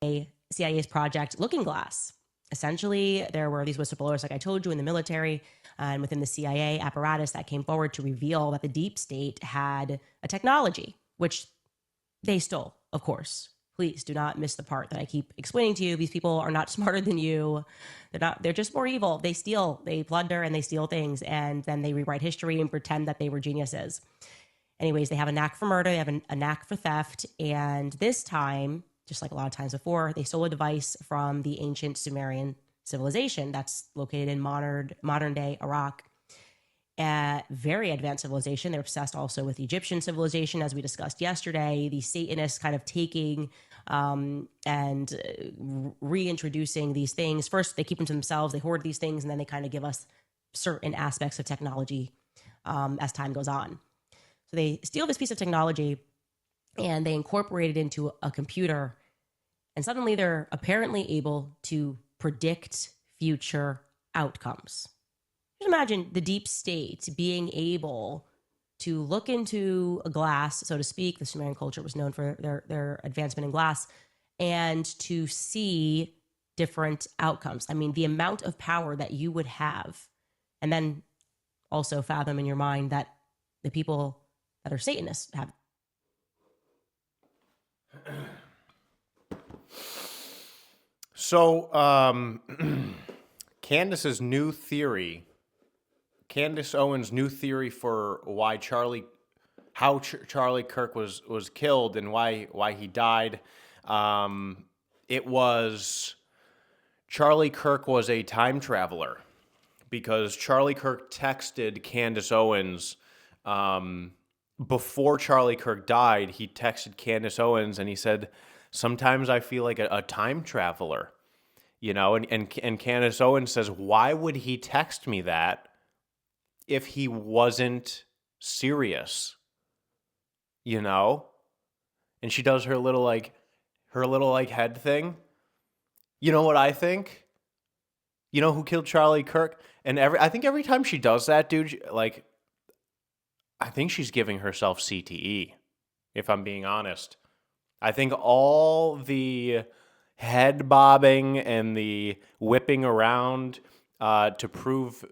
A CIA's Project Looking Glass. Essentially, there were these whistleblowers, like I told you, in the military and within the CIA apparatus that came forward to reveal that the deep state had a technology, which they stole, of course. Please do not miss the part that I keep explaining to you. These people are not smarter than you. They're just more evil. They steal, they plunder, and they steal things, and then they rewrite history and pretend that they were geniuses. Anyways, they have a knack for murder, they have a knack for theft, and this time, just like a lot of times before, they stole a device from the ancient Sumerian civilization that's located in modern day Iraq. Very advanced civilization. They're obsessed also with Egyptian civilization, as we discussed yesterday. The Satanists kind of taking and reintroducing these things. First, they keep them to themselves. They hoard these things, and then they kind of give us certain aspects of technology as time goes on. So they steal this piece of technology, and they incorporate it into a computer, and suddenly they're apparently able to predict future outcomes. Just imagine the deep state being able to look into a glass, so to speak. The Sumerian culture was known for their advancement in glass, and to see different outcomes. I mean, the amount of power that you would have, and then also fathom in your mind that the people that are Satanists have. So, Candace Owens' new theory for why Charlie Kirk was killed and why he died. It was Charlie Kirk was a time traveler because Charlie Kirk texted Candace Owens before Charlie Kirk died. He texted Candace Owens and he said, "Sometimes I feel like a time traveler." You know, and Candace Owens says, why would he text me that if he wasn't serious? You know? And she does her little head thing. You know what I think? You know who killed Charlie Kirk? And I think every time she does that, dude, I think she's giving herself CTE, if I'm being honest. I think all the head bobbing and the whipping around to prove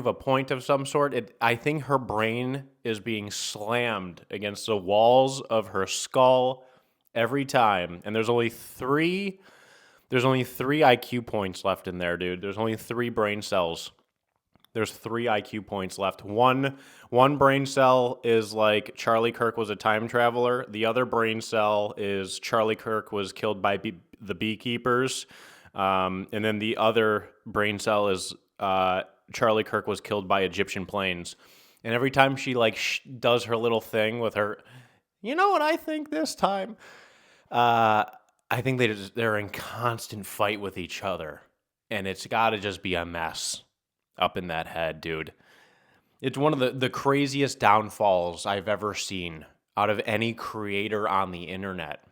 a point of some sort. I think her brain is being slammed against the walls of her skull every time. And there's only three IQ points left in there, dude. There's only 3 brain cells. There's 3 IQ points left. One brain cell is like Charlie Kirk was a time traveler. The other brain cell is Charlie Kirk was killed by the beekeepers And then the other brain cell is Charlie Kirk was killed by Egyptian planes. And every time she like does her little thing with her, you know what I think this time? Uh, I think they're in constant fight with each other, and it's got to just be a mess up in that head, dude. It's one of the craziest downfalls I've ever seen out of any creator on the internet.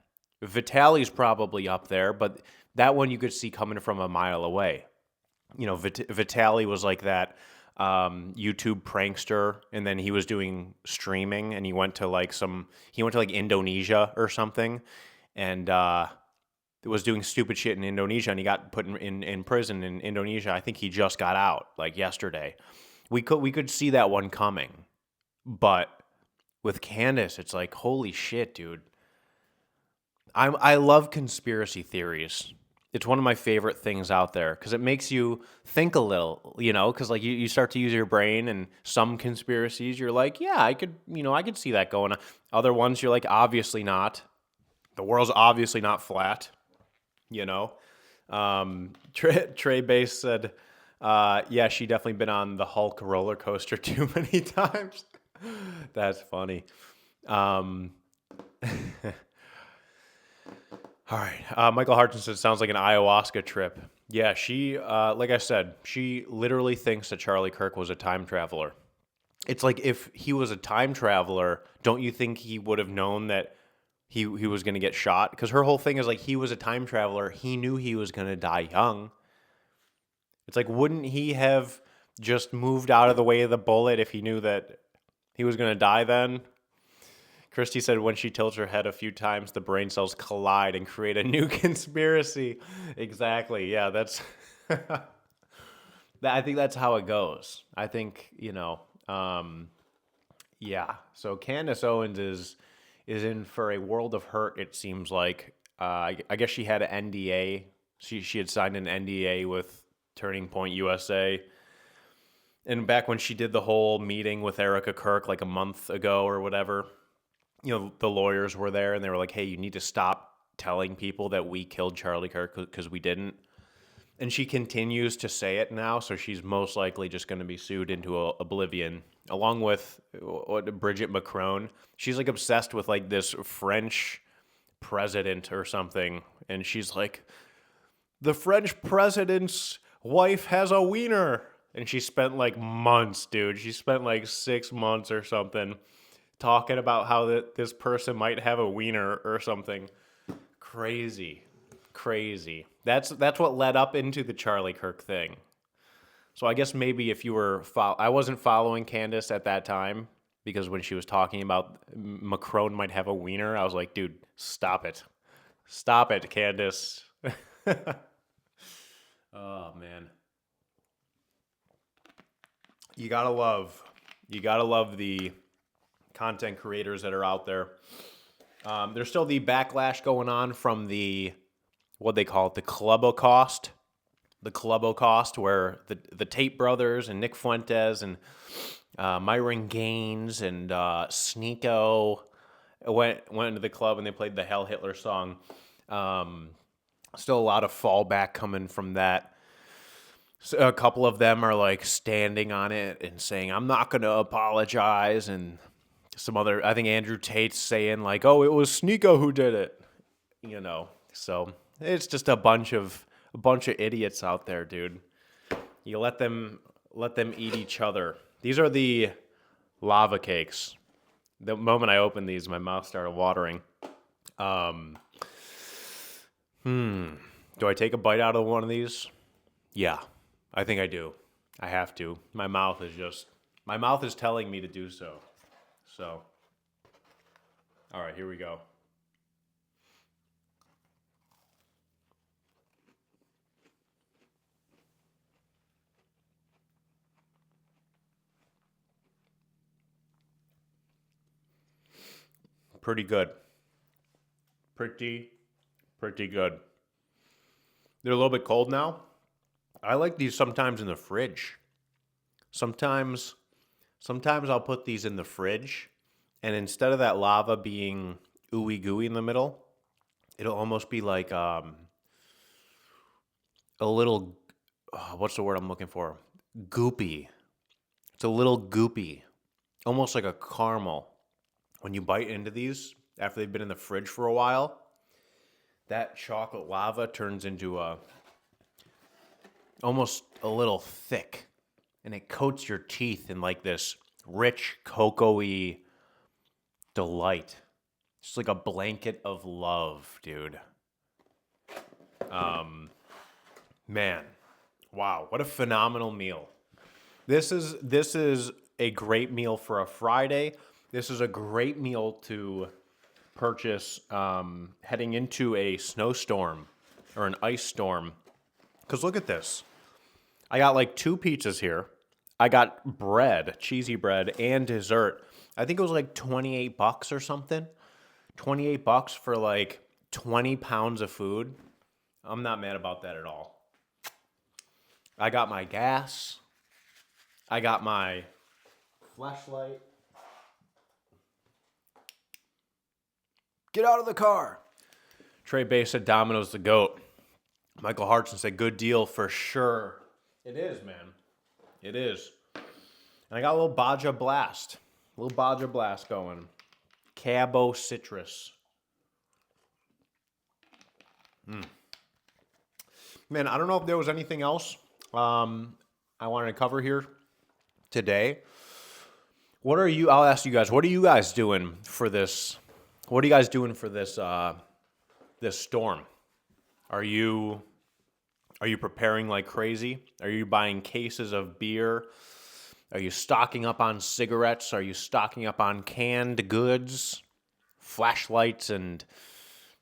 Vitaly's probably up there, but that one you could see coming from a mile away. You know, Vitaly was like that YouTube prankster, and then he was doing streaming, and he went to like Indonesia or something, and was doing stupid shit in Indonesia, and he got put in prison in Indonesia. I think he just got out like yesterday. We could see that one coming, but with Candace, it's like, holy shit, dude. I love conspiracy theories. It's one of my favorite things out there because it makes you think a little, you know, because like you start to use your brain, and some conspiracies you're like, yeah, I could see that going on. Other ones you're like, obviously not. The world's obviously not flat, you know. Trey Base said, yeah, she definitely been on the Hulk roller coaster too many times. That's funny. All right. Michael Harton said, sounds like an ayahuasca trip. Yeah, she, like I said, she literally thinks that Charlie Kirk was a time traveler. It's like, if he was a time traveler, don't you think he would have known that he was going to get shot? Because her whole thing is like, he was a time traveler. He knew he was going to die young. It's like, wouldn't he have just moved out of the way of the bullet if he knew that he was going to die then? Christy said when she tilts her head a few times, the brain cells collide and create a new conspiracy. Exactly. Yeah, that's... I think that's how it goes. I think, yeah. So Candace Owens is in for a world of hurt, it seems like. I guess she had an NDA. She had signed an NDA with Turning Point USA. And back when she did the whole meeting with Erica Kirk like a month ago or whatever, the lawyers were there and they were like, hey, you need to stop telling people that we killed Charlie Kirk because we didn't. And she continues to say it now, so she's most likely just going to be sued into oblivion, along with Bridget Macron. She's like obsessed with like this French president or something, and she's like, the French president's wife has a wiener. And she spent like months, dude. She spent like 6 months or something talking about how this person might have a wiener or something. Crazy. That's what led up into the Charlie Kirk thing. So I guess maybe if you were... I wasn't following Candace at that time, because when she was talking about Macron might have a wiener, I was like, dude, stop it. Stop it, Candace. Oh, man. You gotta love the content creators that are out there. There's still the backlash going on from what they call it, the Clubocost. The Clubocost, where the Tate brothers and Nick Fuentes and Myron Gaines and Sneeko went into the club and they played the Hell Hitler song. Still a lot of fallback coming from that. So a couple of them are like standing on it and saying, I'm not going to apologize. And some other, I think Andrew Tate's saying like, oh, it was Sneeko who did it. So it's just a bunch of idiots out there, dude. You let them eat each other. These are the lava cakes. The moment I opened these, my mouth started watering. Do I take a bite out of one of these? Yeah. I think I do. I have to. My mouth is telling me to do so. So, all right, here we go. Pretty good. Pretty good. They're a little bit cold now. I like these sometimes in the fridge. Sometimes I'll put these in the fridge, and instead of that lava being ooey gooey in the middle, it'll almost be like a little, what's the word I'm looking for? Goopy. It's a little goopy, almost like a caramel. When you bite into these after they've been in the fridge for a while, that chocolate lava turns into almost a little thick, and it coats your teeth in like this rich cocoa-y delight. It's like a blanket of love, dude. Man, wow, what a phenomenal meal. This is a great meal for a Friday. This is a great meal to purchase heading into a snowstorm or an ice storm. Because look at this. I got like 2 pizzas here. I got bread, cheesy bread, and dessert. I think it was like $28 or something. $28 for like 20 pounds of food. I'm not mad about that at all. I got my gas. I got my flashlight. Get out of the car. Trey Bay said Domino's the GOAT. Michael Hartson said good deal for sure. It is, man. It is. And I got a little Baja Blast. A little Baja Blast going. Cabo Citrus. Man, I don't know if there was anything else I wanted to cover here today. I'll ask you guys, what are you guys doing for this? What are you guys doing for this this storm? Are you preparing like crazy? Are you buying cases of beer? Are you stocking up on cigarettes? Are you stocking up on canned goods, flashlights and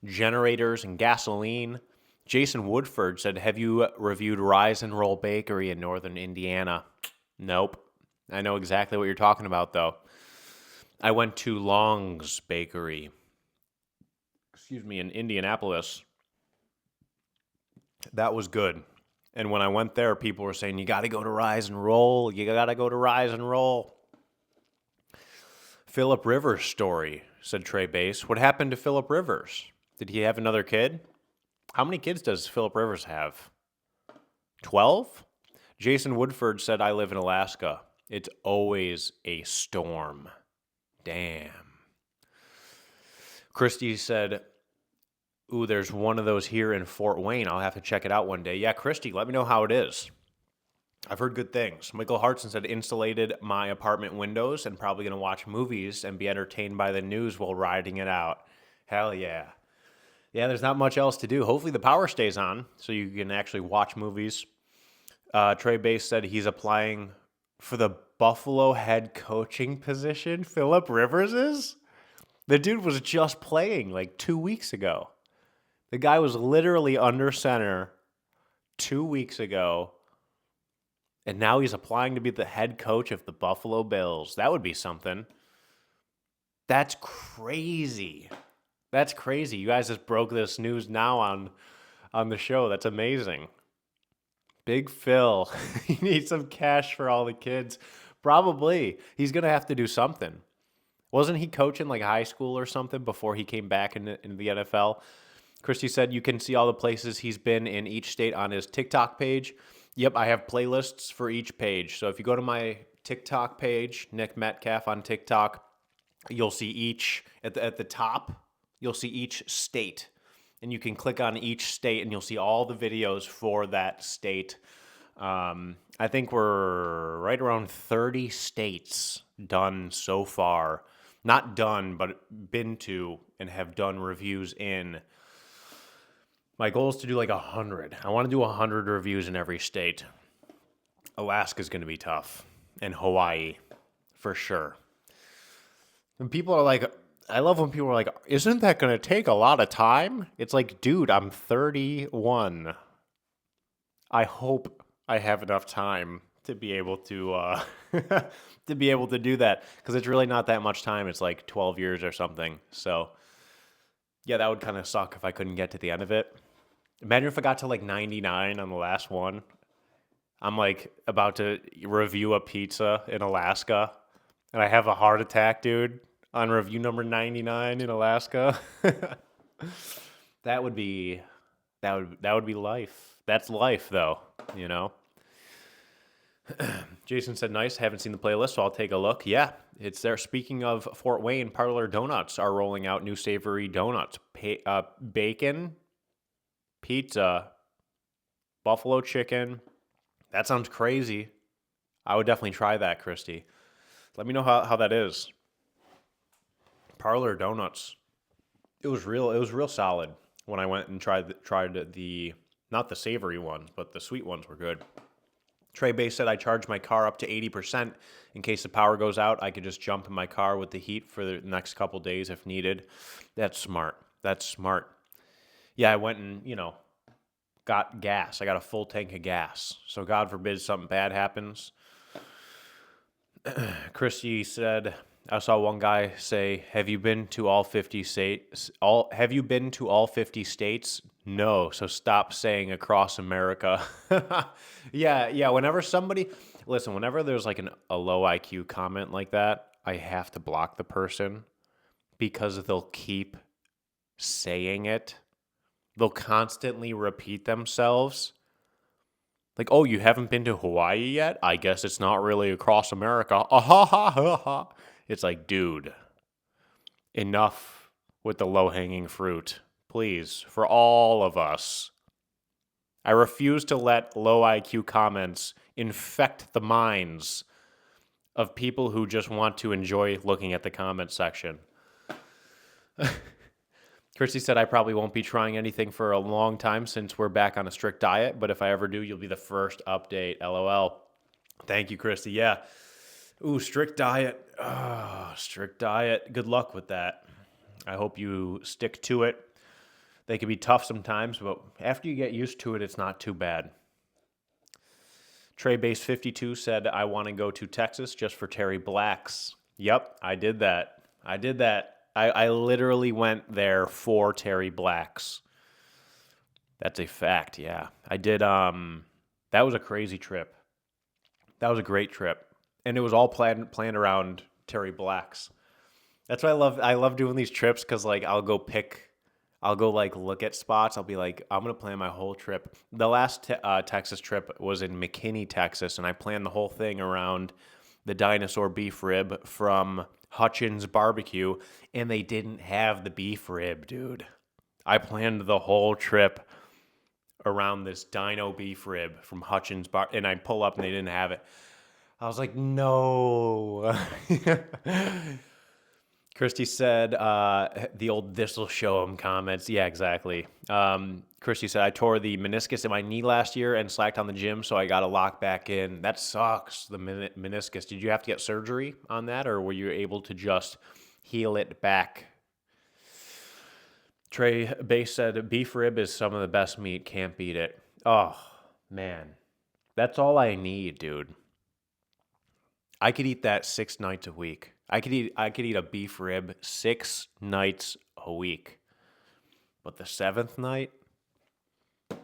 generators and gasoline? Jason Woodford said, have you reviewed Rise and Roll Bakery in northern Indiana? Nope. I know exactly what you're talking about, though. I went to Long's Bakery, in Indianapolis. That was good. And when I went there, people were saying, you got to go to Rise and Roll. You got to go to Rise and Roll. Philip Rivers' story, said Trey Bass. What happened to Philip Rivers? Did he have another kid? How many kids does Philip Rivers have? 12? Jason Woodford said, I live in Alaska. It's always a storm. Damn. Christy said, ooh, there's one of those here in Fort Wayne. I'll have to check it out one day. Yeah, Christy, let me know how it is. I've heard good things. Michael Hartson said, insulated my apartment windows and probably going to watch movies and be entertained by the news while riding it out. Hell yeah. Yeah, there's not much else to do. Hopefully the power stays on so you can actually watch movies. Trey Bass said he's applying for the Buffalo head coaching position. Philip Rivers is? The dude was just playing like 2 weeks ago. The guy was literally under center 2 weeks ago, and now he's applying to be the head coach of the Buffalo Bills. That would be something. That's crazy. That's crazy. You guys just broke this news now on the show. That's amazing. Big Phil. He needs some cash for all the kids. Probably. He's going to have to do something. Wasn't he coaching like high school or something before he came back in the NFL? Christy said you can see all the places he's been in each state on his TikTok page. Yep, I have playlists for each page. So if you go to my TikTok page, Nick Metcalf on TikTok, you'll see each, at the top, you'll see each state. And you can click on each state and you'll see all the videos for that state. I think we're right around 30 states done so far. Not done, but been to and have done reviews in. My goal is to do like 100. I want to do 100 reviews in every state. Alaska's going to be tough. And Hawaii, for sure. And people are like, I love when people are like, isn't that going to take a lot of time? It's like, dude, I'm 31. I hope I have enough time to be able to to be able to do that, because it's really not that much time. It's like 12 years or something. So yeah, that would kind of suck if I couldn't get to the end of it. Imagine if I got to like 99 on the last one. I'm like about to review a pizza in Alaska and I have a heart attack, dude, on review number 99 in Alaska. That would be life. that's life, though, you know? Jason said, nice. Haven't seen the playlist, so I'll take a look. Yeah, it's there. Speaking of Fort Wayne, Parlor Donuts are rolling out new savory donuts. Bacon, pizza, buffalo chicken. That sounds crazy. I would definitely try that, Christy. Let me know how that is. Parlor Donuts. It was real solid when I went and tried the not the savory ones, but the sweet ones were good. Trey Bay said I charge my car up to 80% in case the power goes out. I could just jump in my car with the heat for the next couple days if needed. That's smart. That's smart. Yeah, I went and, got gas. I got a full tank of gas. So God forbid something bad happens. Christy said, I saw one guy say, "Have you been to all 50 states? Have you been to all 50 states?" No, so stop saying across America. Yeah, whenever there's like a low IQ comment like that, I have to block the person because they'll keep saying it. They'll constantly repeat themselves. Like, oh, you haven't been to Hawaii yet? I guess it's not really across America. Ah, ha, ha, ha, ha. It's like, dude, enough with the low-hanging fruit. Please, for all of us. I refuse to let low IQ comments infect the minds of people who just want to enjoy looking at the comment section. Christy said, I probably won't be trying anything for a long time since we're back on a strict diet, but if I ever do, you'll be the first update. LOL. Thank you, Christy. Yeah. Ooh, strict diet. Oh, strict diet. Good luck with that. I hope you stick to it. They can be tough sometimes, but after you get used to it, it's not too bad. Trey Base 52 said, I want to go to Texas just for Terry Blacks. Yep, I did that. I literally went there for Terry Blacks. That's a fact, yeah. I did, that was a crazy trip. That was a great trip. And it was all planned around Terry Blacks. That's why I love doing these trips, because like I'll go like look at spots. I'll be like, I'm going to plan my whole trip. The last Texas trip was in McKinney, Texas, and I planned the whole thing around the dinosaur beef rib from Hutchins Barbecue, and they didn't have the beef rib, dude. I planned the whole trip around this dino beef rib from Hutchins and I'd pull up and they didn't have it. I was like, no. Christy said, the old this'll show 'em comments. Yeah, exactly. Christy said, I tore the meniscus in my knee last year and slacked on the gym, so I got to lock back in. That sucks, the meniscus. Did you have to get surgery on that, or were you able to just heal it back? Trey Base said, beef rib is some of the best meat. Can't beat it. Oh, man. That's all I need, dude. I could eat that 6 nights a week. I could eat a beef rib 6 nights a week. But the 7th night, a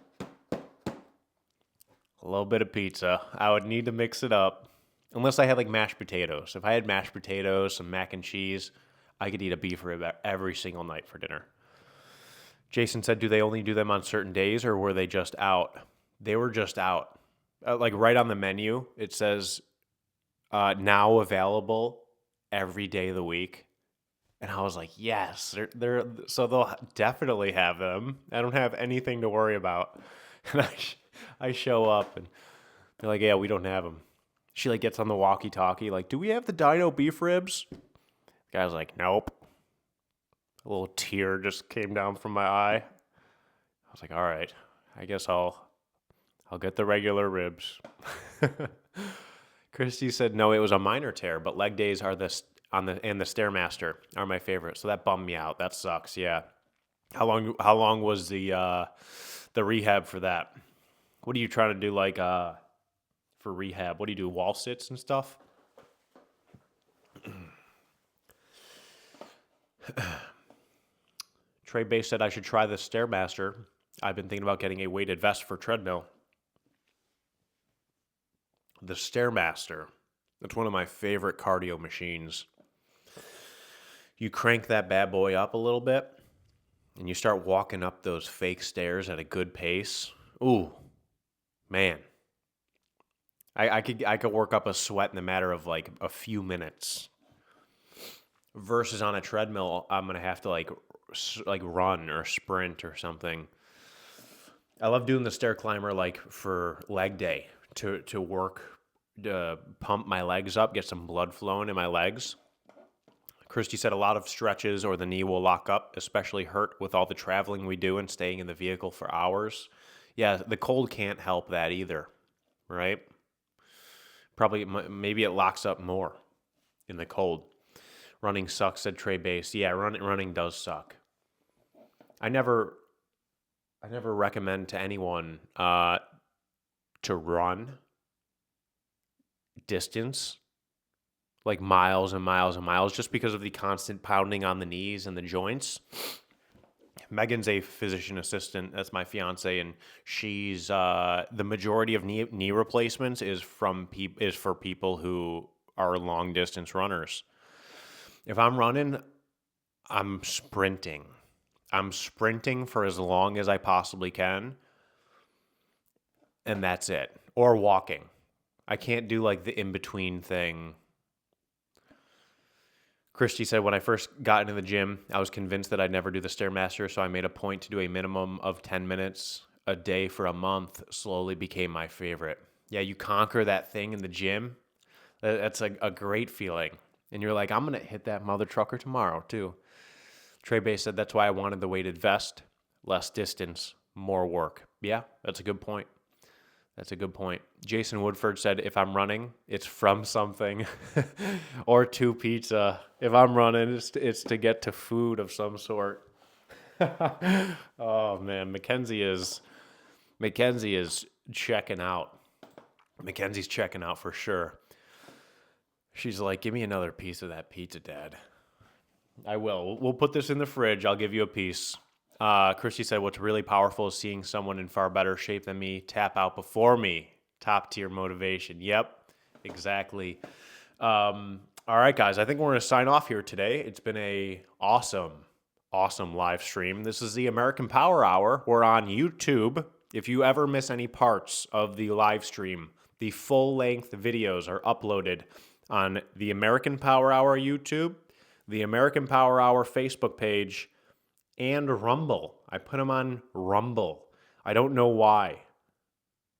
little bit of pizza. I would need to mix it up. Unless I had like mashed potatoes. If I had mashed potatoes, some mac and cheese, I could eat a beef rib every single night for dinner. Jason said, do they only do them on certain days, or were they just out? They were just out. Like right on the menu, it says now available every day of the week. And I was like, yes, so they'll definitely have them. I don't have anything to worry about. And I show up and they're like, yeah, we don't have them. She like gets on the walkie-talkie, like, do we have the dino beef ribs? The guy's like, nope. A little tear just came down from my eye. I was like, all right, I guess I'll get the regular ribs. Christy said, no, it was a minor tear, but leg days are the Stairmaster are my favorite. So that bummed me out. That sucks. Yeah. How long was the rehab for that? What are you trying to do like for rehab? What do you do? Wall sits and stuff? Trey Base said I should try the Stairmaster. I've been thinking about getting a weighted vest for treadmill. The Stairmaster. It's one of my favorite cardio machines. You crank that bad boy up a little bit, and you start walking up those fake stairs at a good pace. Ooh, Man, I could work up a sweat in the matter of like a few minutes. Versus on a treadmill, I'm gonna have to like run or sprint or something. I love doing the stair climber like for leg day to work, to pump my legs up, get some blood flowing in my legs. Christy said a lot of stretches or the knee will lock up, especially hurt with all the traveling we do and staying in the vehicle for hours. Yeah, the cold can't help that either, right? Probably, maybe it locks up more in the cold. Running sucks, said Trey Base. Yeah, running does suck. I never recommend to anyone to run distance, like miles and miles and miles, just because of the constant pounding on the knees and the joints. Megan's a physician assistant. That's my fiance, and she's the majority of knee replacements is for people who are long distance runners. If I'm running, I'm sprinting. I'm sprinting for as long as I possibly can, and that's it. Or walking. I can't do like the in between thing. Christy said, when I first got into the gym, I was convinced that I'd never do the Stairmaster, so I made a point to do a minimum of 10 minutes a day for a month. Slowly became my favorite. Yeah, you conquer that thing in the gym. That's a great feeling. And you're like, I'm going to hit that mother trucker tomorrow, too. Trey Bay said, that's why I wanted the weighted vest. Less distance, more work. Yeah, that's a good point. That's a good point. Jason Woodford said, if I'm running, it's from something or to pizza. If I'm running, it's to get to food of some sort. Oh, man. Mackenzie is checking out. Mackenzie's checking out for sure. She's like, give me another piece of that pizza, Dad. I will. We'll put this in the fridge. I'll give you a piece. Christy said, what's really powerful is seeing someone in far better shape than me tap out before me. Top tier motivation. Yep, exactly. All right, guys, I think we're going to sign off here today. It's been a awesome live stream. This is the American Power Hour. We're on YouTube. If you ever miss any parts of the live stream, the full-length videos are uploaded on the American Power Hour YouTube, the American Power Hour Facebook page, and Rumble. I put them on Rumble. I don't know why.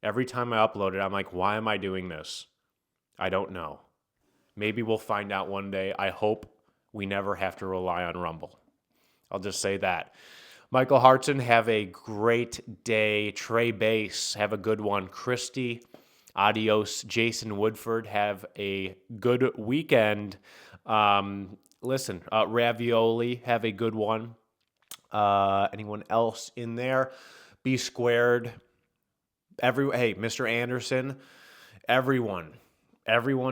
Every time I upload it, I'm like, why am I doing this? I don't know. Maybe we'll find out one day. I hope we never have to rely on Rumble. I'll just say that. Michael Hartson, have a great day. Trey Bass, have a good one. Christy, adios. Jason Woodford, have a good weekend. Listen, Ravioli, have a good one. Anyone else in there? B squared. Hey, Mr. Anderson, everyone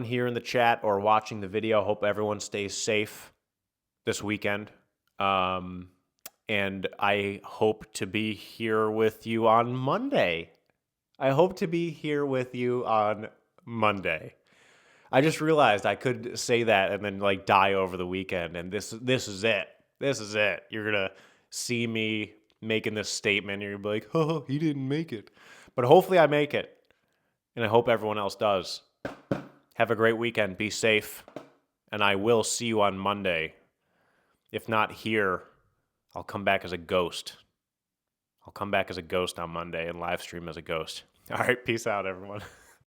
here in the chat or watching the video, hope everyone stays safe this weekend. And I hope to be here with you on Monday. I just realized I could say that and then like die over the weekend. And this is it. You're going to see me making this statement. You're going to be like, oh, he didn't make it. But hopefully I make it. And I hope everyone else does. Have a great weekend. Be safe. And I will see you on Monday. If not here, I'll come back as a ghost. I'll come back as a ghost on Monday and live stream as a ghost. All right. Peace out, everyone.